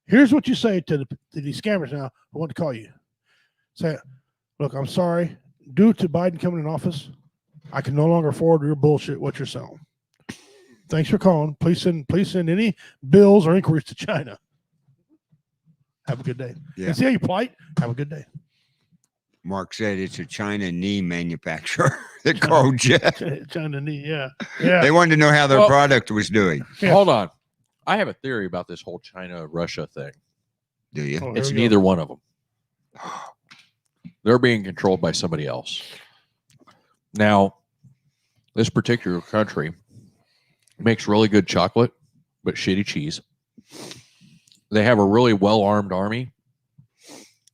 Here's what you say to these scammers now who want to call you. Say, look, I'm sorry. Due to Biden coming in office, I can no longer forward your bullshit, what you're selling. Thanks for calling. Please send any bills or inquiries to China. Have a good day. Yeah. And see how you polite? Have a good day. Mark said it's a China knee manufacturer that called you. China knee, yeah. They wanted to know how their product was doing. Yeah. Hold on. I have a theory about this whole China-Russia thing. Do you? Oh, It's here we neither go. one of them. They're being controlled by somebody else. Now, this particular country makes really good chocolate, but shitty cheese. They have a really well-armed army,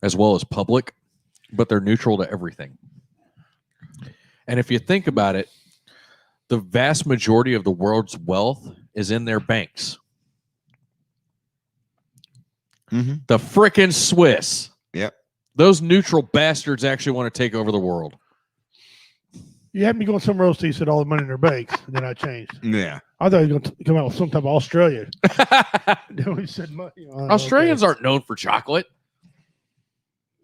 as well as public, but they're neutral to everything. And if you think about it, the vast majority of the world's wealth is in their banks. Mm-hmm. The frickin' Swiss. Yep. Those neutral bastards actually want to take over the world. You had me going somewhere else to said all the money in their banks, and then I changed. Yeah. I thought he was going to come out with some type of Australia. Then we said money. Australians aren't known for chocolate.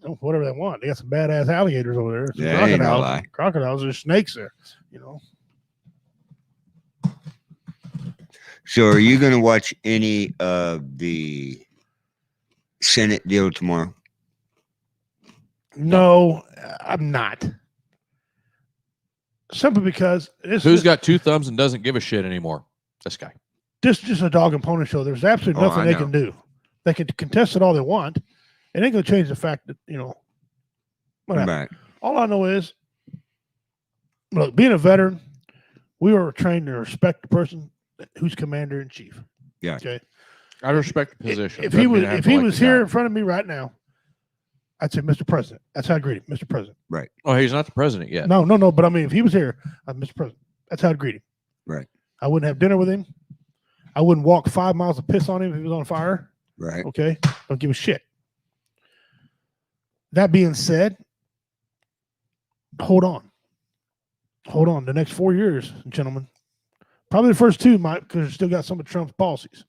Oh, whatever they want. They got some badass alligators over there. Some Yeah, ain't no lie. crocodiles. There's snakes there. You know. So are you going to watch any of the Senate deal tomorrow? No, I'm not. Simply because Who's got two thumbs and doesn't give a shit anymore? This guy. this is just a dog and pony show. There's absolutely nothing I they know. can do. They can contest it all they want. It ain't going to change the fact that, what happened. Right. All I know is, look, being a veteran, we were trained to respect the person who's commander in chief. Yeah. Okay. I respect the position. If Doesn't he mean was I have if to he like was the here guy. in front of me right now, I'd say, Mr. President. That's how I greet him, Mr. President. Oh, he's not the president yet. No. But I mean, if he was here, Mr. President. That's how I'd greet him. Right. I wouldn't have dinner with him. I wouldn't walk 5 miles of piss on him if he was on fire. Right. Okay. Don't give a shit. That being said, hold on. The next 4 years, gentlemen. Probably the first two might, because you still got some of Trump's policies.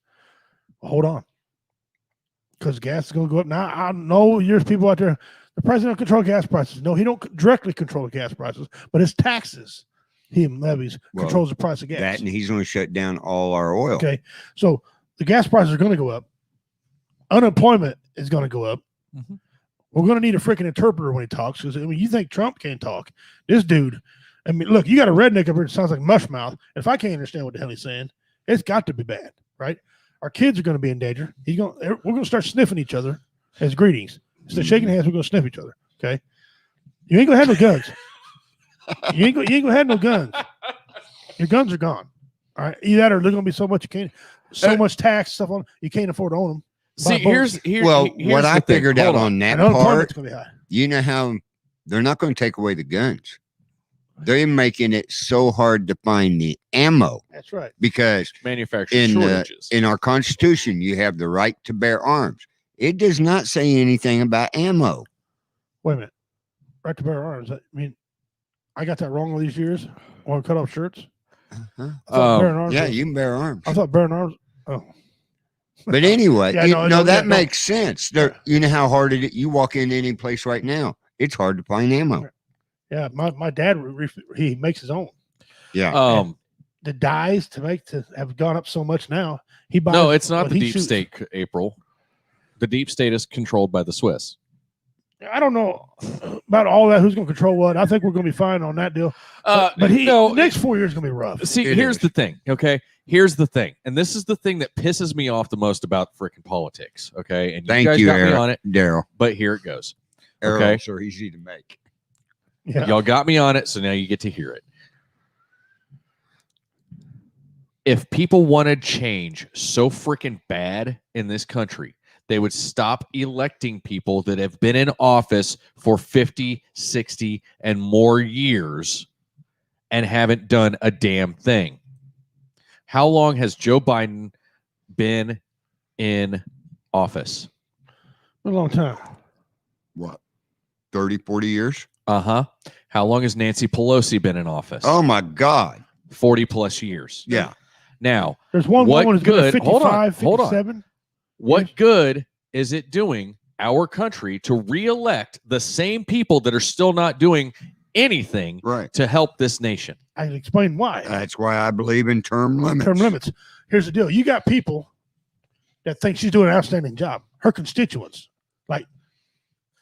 Hold on. Because gas is going to go up. Now, I know there's people out there The president don't control gas prices. No, he don't directly control the gas prices, but his taxes he levies controls the price of gas. That, and he's going to shut down all our oil. Okay, so the gas prices are going to go up. Unemployment is going to go up. Mm-hmm. We're going to need a freaking interpreter when he talks, because I mean, you think Trump can't talk? This dude, I mean, look, you got a redneck up here that sounds like Mushmouth. If I can't understand what the hell he's saying, it's got to be bad, right? Our kids are going to be in danger. We're going to start sniffing each other as greetings. Instead of shaking hands, we're going to sniff each other. Okay, you ain't going to have no guns. You ain't going to have no guns. Your guns are gone. All right, either that or there's going to be so much much tax stuff on you can't afford to own them. See, here's what I figured out on that part. Gonna be high. You know how they're not going to take away the guns. They're making it so hard to find the ammo. That's right. Because manufacturing shortages. In our Constitution, you have the right to bear arms. It does not say anything about ammo. Wait a minute. Right to bear arms. I mean, I got that wrong all these years. Want to cut off shirts? Yeah, you can bear arms. I thought bearing arms. Oh. But anyway, yeah, that makes sense. You know how hard it is. You walk in any place right now, it's hard to find ammo. Yeah, my dad, he makes his own. Yeah. The dyes to have gone up so much now. He buys. No, it's not the deep state, April. The deep state is controlled by the Swiss. I don't know about all that. Who's going to control what? I think we're going to be fine on that deal. But the next 4 years is going to be rough. See, here's the thing, okay? Here's the thing. And this is the thing that pisses me off the most about freaking politics, okay? And you guys got me on it, Daryl. But here it goes. Okay? Arrows are easy to make. Yeah. Y'all got me on it, so now you get to hear it. If people wanted change so freaking bad in this country, they would stop electing people that have been in office for 50, 60, and more years and haven't done a damn thing. How long has Joe Biden been in office? A long time. What? 30, 40 years? Uh-huh. How long has Nancy Pelosi been in office? Oh, my God. 40 plus years. Yeah. Now, there's one woman who's been 55, 57. What good is it doing our country to re-elect the same people that are still not doing anything to help this nation? I can explain why. That's why I believe in term limits. Term limits. Here's the deal. You got people that think she's doing an outstanding job. Her constituents, like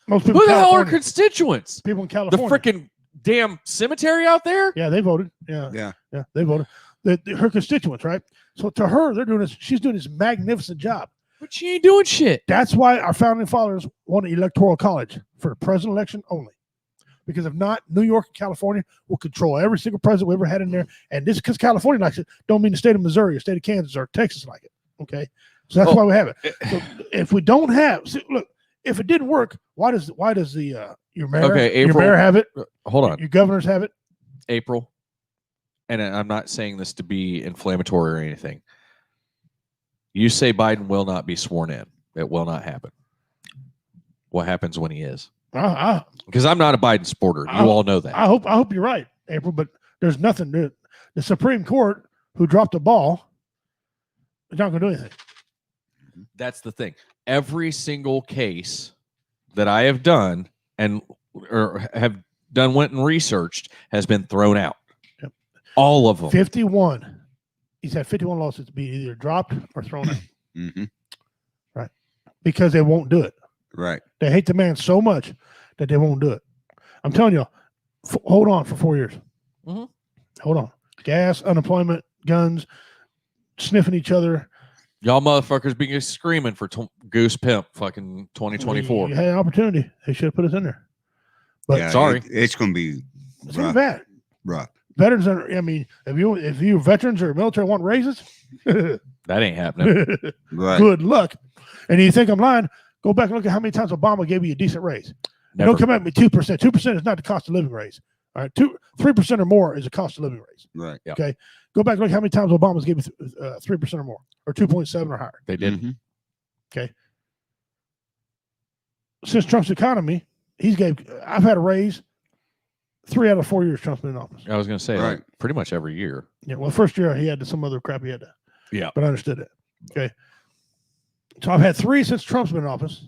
most people. Who the hell are constituents? People in California. The freaking damn cemetery out there? Yeah, they voted. Yeah, they voted. Her constituents, right? So to her, they're doing this. She's doing this magnificent job. But she ain't doing shit. That's why our founding fathers wanted electoral college for the president election only. Because if not, New York and California will control every single president we ever had in there. And this because California likes it, don't mean the state of Missouri or state of Kansas or Texas like it. Okay. So that's why we have it. So if we don't have, look, if it didn't work, why does the your mayor, your mayor have it? Hold on. Your governors have it? April. And I'm not saying this to be inflammatory or anything. You say Biden will not be sworn in. It will not happen. What happens when he is? Because I'm not a Biden supporter. You all know that. I hope you're right, April, but there's nothing to it. The Supreme Court, who dropped the ball, is not going to do anything. That's the thing. Every single case that I have done went and researched has been thrown out. Yep. All of them. 51. He's had 51 lawsuits to be either dropped or thrown out. Mm-hmm. Right. Because they won't do it. Right. They hate the man so much that they won't do it. I'm telling you, hold on for 4 years. Mm-hmm. Hold on. Gas, unemployment, guns, sniffing each other. Y'all motherfuckers be screaming for Goose Pimp fucking 2024. You had an opportunity. They should have put us in there. But yeah, sorry. It's going to be it's rough. Bad. Rough. Veterans are, I mean, if you veterans or military want raises, that ain't happening. Right. Good luck. And you think I'm lying? Go back and look at how many times Obama gave you a decent raise. Don't come at me 2%. 2% is not the cost of living raise. All right, 3% or more is a cost of living raise. Right. Yep. Okay. Go back and look how many times Obama's gave you 3% or more, or 2.7 or higher. They did. Mm-hmm. Okay. Since Trump's economy, I've had a raise 3 out of 4 years Trump's been in office. I was going to say, like, pretty much every year. Yeah. Well, first year he had some other crap he had to. Yeah. But I understood that. Okay. So I've had 3 since Trump's been in office,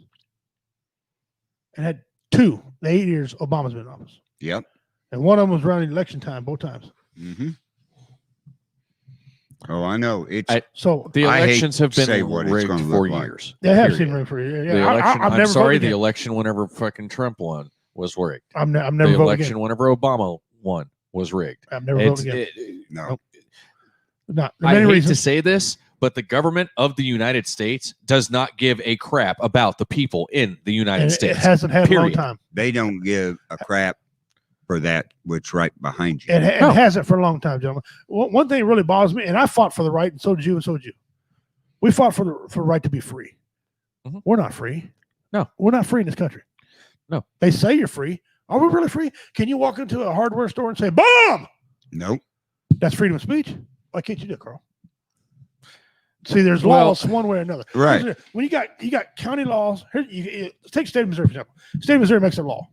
and had 2 2, the 8 years Obama's been in office. Yep. And one of them was around election time, both times. Mm-hmm. Oh, I know. It's so the I hate elections have to say been what it's rigged gonna for look like. years. they have period. seen room for you. Yeah, The election. I've I'm never sorry. voted The again. election whenever fucking Trump won was rigged. I've never The voted election again. whenever Obama won was rigged. I've never voted again. no. Nope. Not I many hate reasons. to say this, but the government of the United States does not give a crap about the people in the United And States. it hasn't had a long period. time. They don't give a crap for that which right behind you. It hasn't for a long time, gentlemen. One thing that really bothers me, and I fought for the right, and so did you, and so did you. We fought for the right to be free. Mhm. We're not free. No. We're not free in this country. No. They say you're free. Are we really free? Can you walk into a hardware store and say, "Bomb"? Nope. That's freedom of speech. Why can't you do it, Carl? See, there's Well, laws one way or another. Right. When you got county laws, here take state of Missouri for example. State of Missouri makes a law.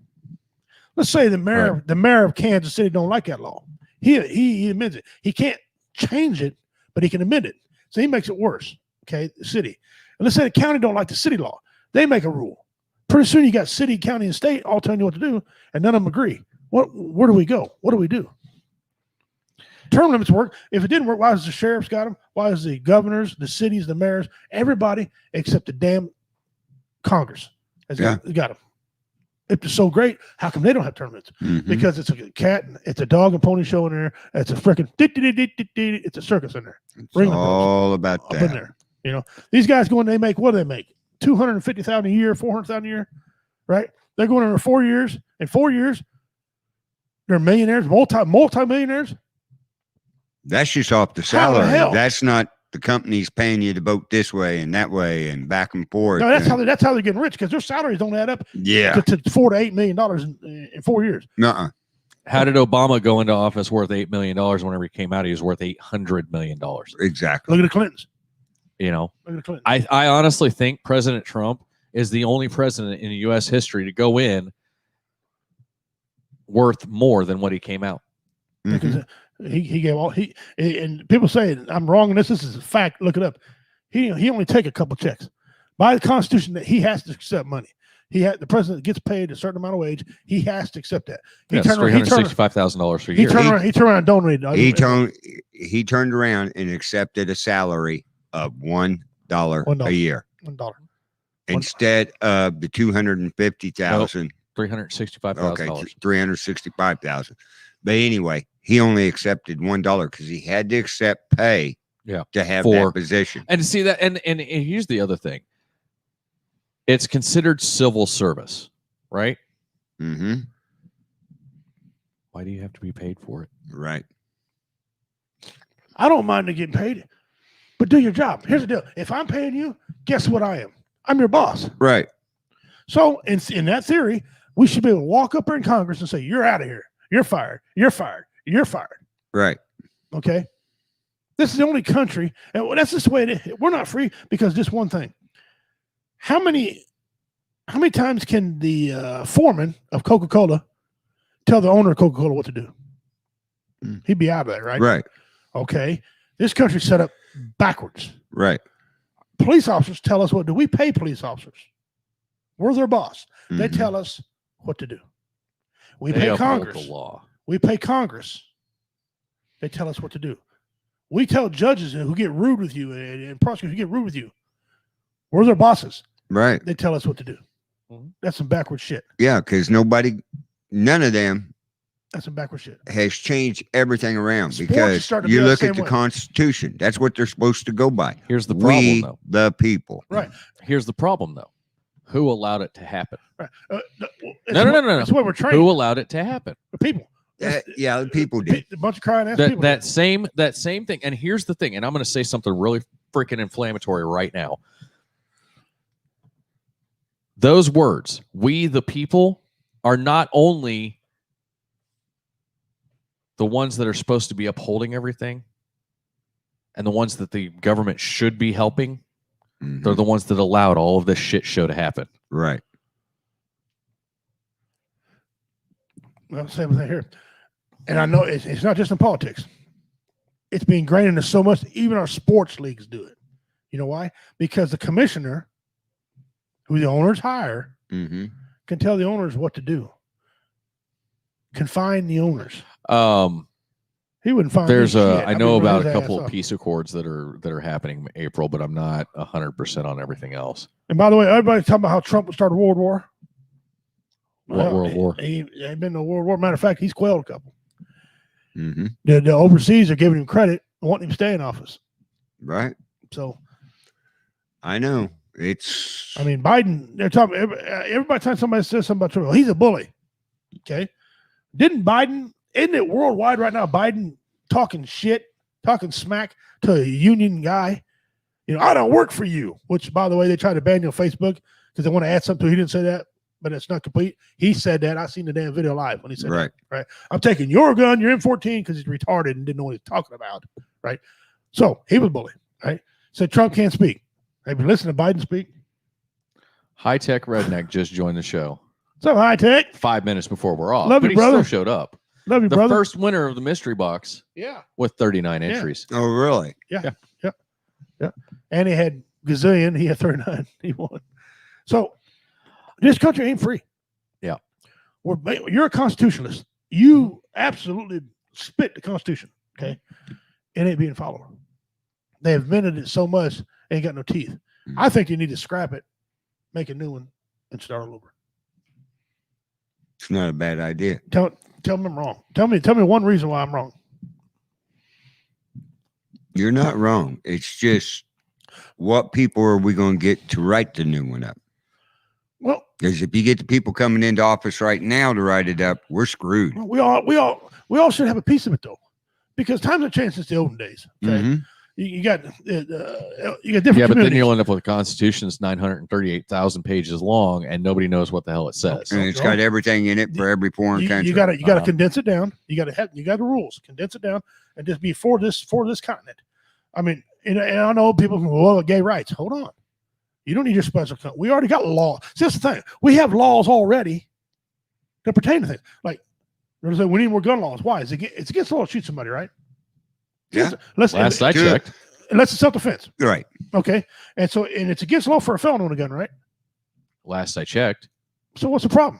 Let's say the mayor of Kansas City don't like that law. He amends it. He can't change it, but he can amend it. So he makes it worse. Okay, the city. And let's say the county don't like the city law. They make a rule. Pretty soon you got city, county, and state all telling you what to do, and none of them agree. Where do we go? What do we do? Term limits work. If it didn't work, why is the sheriffs got them? Why is the governors, the cities, the mayors, everybody except the damn Congress has got them? If it's so great, how come they don't have term limits? Mm-hmm. Because it's a cat, it's a dog and pony show in there. It's a freaking it's a circus in there. It's all about Up in that. there. You know, these guys going, they make, what do they make? $250,000 a year, $400,000 a year, right? They're going over 4 years. In 4 years, they're millionaires, multi-millionaires. That's just off the How the salary. hell? That's not the company's paying you to vote this way and that way and back and forth. No, that's how they're getting rich, because their salaries don't add up Yeah. to $4 to $8 million in 4 years. Nuh-uh. How did Obama go into office worth $8 million whenever he came out? He was worth $800 million. Exactly. Look at the Clintons. You know, Look at the Clintons. I honestly think President Trump is the only president in U.S. history to go in worth more than what he came out. Mhm. Because he gave all and people say I'm wrong in this. This is a fact. Look it up. He only take a couple checks by the Constitution that he has to accept money. The president gets paid a certain amount of wage. He has to accept that. That's $365,000 a year. He turned around and donated. He turned around and accepted a salary of $1 a year $1. instead of the 250,000. $365,000. Okay, 365,000. But anyway, he only accepted $1 because he had to accept pay to have that position. And see that, and here's the other thing. It's considered civil service, right? Mm-hmm. Why do you have to be paid for it? Right. I don't mind getting paid, but do your job. Here's the deal. If I'm paying you, guess what I am? I'm your boss. Right. So in that theory, we should be able to walk up here in Congress and say, you're out of here. You're fired. You're fired. You're fired. Right. Okay. This is the only country, and that's just the way it is. We're not free because just one thing. How many times can the foreman of Coca-Cola tell the owner of Coca-Cola what to do? He'd be out of there, right? Right. Okay. This country's set up backwards. Right. Police officers tell us what to do. We pay police officers. We're their boss. Mm-hmm. They tell us what to do. We They pay uphold Congress. the law. We pay Congress. They tell us what to do. We tell judges who get rude with you and prosecutors who get rude with you. We're their bosses. Right. They tell us what to do. Mhm. That's some backward shit. Yeah, because none of them That's some backward shit. has changed everything around. Sports Because started to you be the look same at the way. Constitution. That's what they're supposed to go by. Here's the problem, We, though. the people. Right. Here's the problem, though. Who allowed it to happen? Right. No. That's what we're trained. Who allowed it to happen? The people. Yeah, the people did. A bunch of crying ass people. That same thing. And here's the thing. And I'm going to say something really freaking inflammatory right now. Those words, we the people, are not only the ones that are supposed to be upholding everything and the ones that the government should be helping. Mhm. They're the ones that allowed all of this shit show to happen. Right. Well, same thing here. And I know it's not just in politics. It's being ingrained into so much, even our sports leagues do it. You know why? Because the commissioner, who the owners hire, Mm-hmm. can tell the owners what to do. Confine the owners. He wouldn't find. There's shit. I know mean, about his a couple ass of up. peace accords that are happening in April, but I'm not 100% on everything else. And by the way, everybody's talking about how Trump would start a world war. What world war? He ain't been no world war. Matter of fact, he's quelled a couple. Mm-hmm. The overseas are giving him credit and wanting him to stay in office. Right. So I know. It's. I mean, Biden. They're talking. Everybody time somebody says something about Trump, he's a bully. Okay. Didn't Biden? Isn't it worldwide right now? Biden talking shit, talking smack to a union guy. I don't work for you. Which, by the way, they tried to ban you on Facebook because they want to add something to. He didn't say that, but it's not complete. He said that. I seen the damn video live when he said that. Right. I'm taking your gun, your M14, because he's retarded and didn't know what he's talking about. Right. So he was bullied. Right. Said Trump can't speak. Have you listened to Biden speak? High Tech Redneck just joined the show. So High Tech. 5 minutes before we're off. Love but you, he brother. still showed up. Love you, the brother. first winner of the mystery box. Yeah. With 39 entries. Oh, really? Yeah. And he had gazillion. He had 39. He won. So this country ain't free. Yeah. You're a constitutionalist. You absolutely spit the Constitution. Okay. It ain't being followed. They have amended it so much, it ain't got no teeth. I think you need to scrap it, make a new one, and start all over. It's not a bad idea. Tell me I'm wrong. Tell me one reason why I'm wrong. You're not wrong. It's just what people are we going to get to write the new one up? Well, because if you get the people coming into office right now to write it up, we're screwed. We all should have a piece of it though, because times have changed since the olden days. Okay, Mm-hmm. you got different. Yeah, but then you'll end up with a constitution that's 938,000 pages long, and nobody knows what the hell it says. And it's got everything in it for every foreign country. You got to condense it down. You got the rules, condense it down, and just be for this continent. I mean, and I know people can go, well, gay rights. Hold on, you don't need your special. We already got law. See, that's the thing. We have laws already that pertain to things. Like, we need more gun laws. Why? It's against the law to shoot somebody, right? Yeah. Last I checked. Unless it's self-defense. Right. Okay. And it's against the law for a felon to own a gun, right? Last I checked. So what's the problem?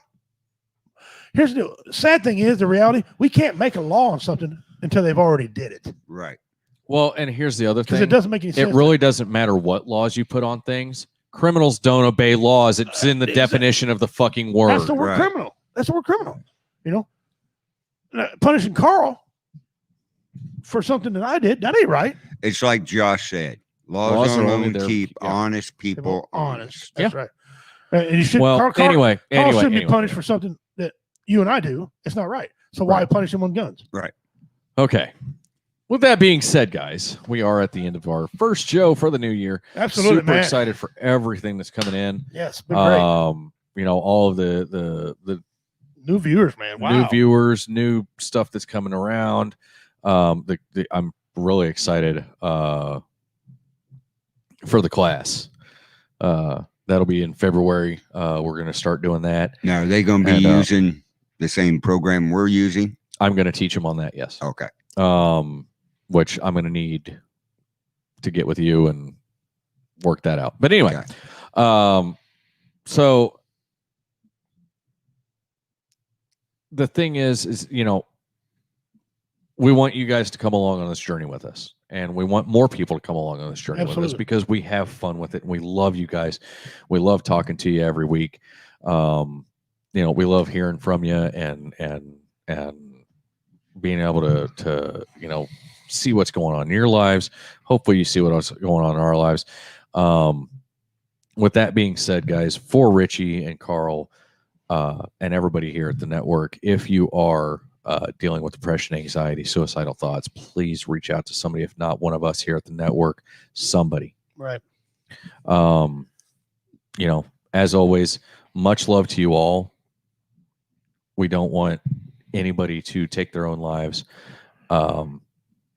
Here's the sad thing is the reality, we can't make a law on something until they've already did it. Right. Well, and here's the other thing. Because it doesn't make any sense. It really doesn't matter what laws you put on things. Criminals don't obey laws. It's in the definition of the fucking word. That's the word criminal. That's the word criminal. Punishing Carl for something that I did, that ain't right. It's like Josh said. Laws are only there keep honest people honest. That's right. And you should. Well, Carl shouldn't be punished for something that you and I do. It's not right. So why punish him on guns? Right. Okay. With that being said, guys, we are at the end of our first show for the new year. Absolutely, super man. excited for everything that's coming in. Yes, been great. All of the new viewers, man. Wow. New viewers, new stuff that's coming around. I'm really excited for the class. That'll be in February. We're going to start doing that. Now, are they going to be using the same program we're using? I'm going to teach them on that. Yes. Okay. Which I'm going to need to get with you and work that out. But anyway, so the thing is, we want you guys to come along on this journey with us, and we want more people to come along on this journey with us because we have fun with it. And we love you guys. We love talking to you every week. We love hearing from you and being able to see what's going on in your lives. Hopefully you see what's going on in our lives. With that being said, guys, for Richie and Carl and everybody here at the network, if you are dealing with depression, anxiety, suicidal thoughts, please reach out to somebody. If not one of us here at the network, somebody. Right. As always, much love to you all. We don't want anybody to take their own lives.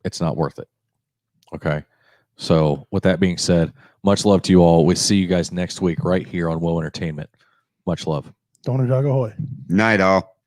It's not worth it. Okay. So with that being said, much love to you all. We'll see you guys next week right here on Will Entertainment. Much love. Donor Dog Ahoy. Night all.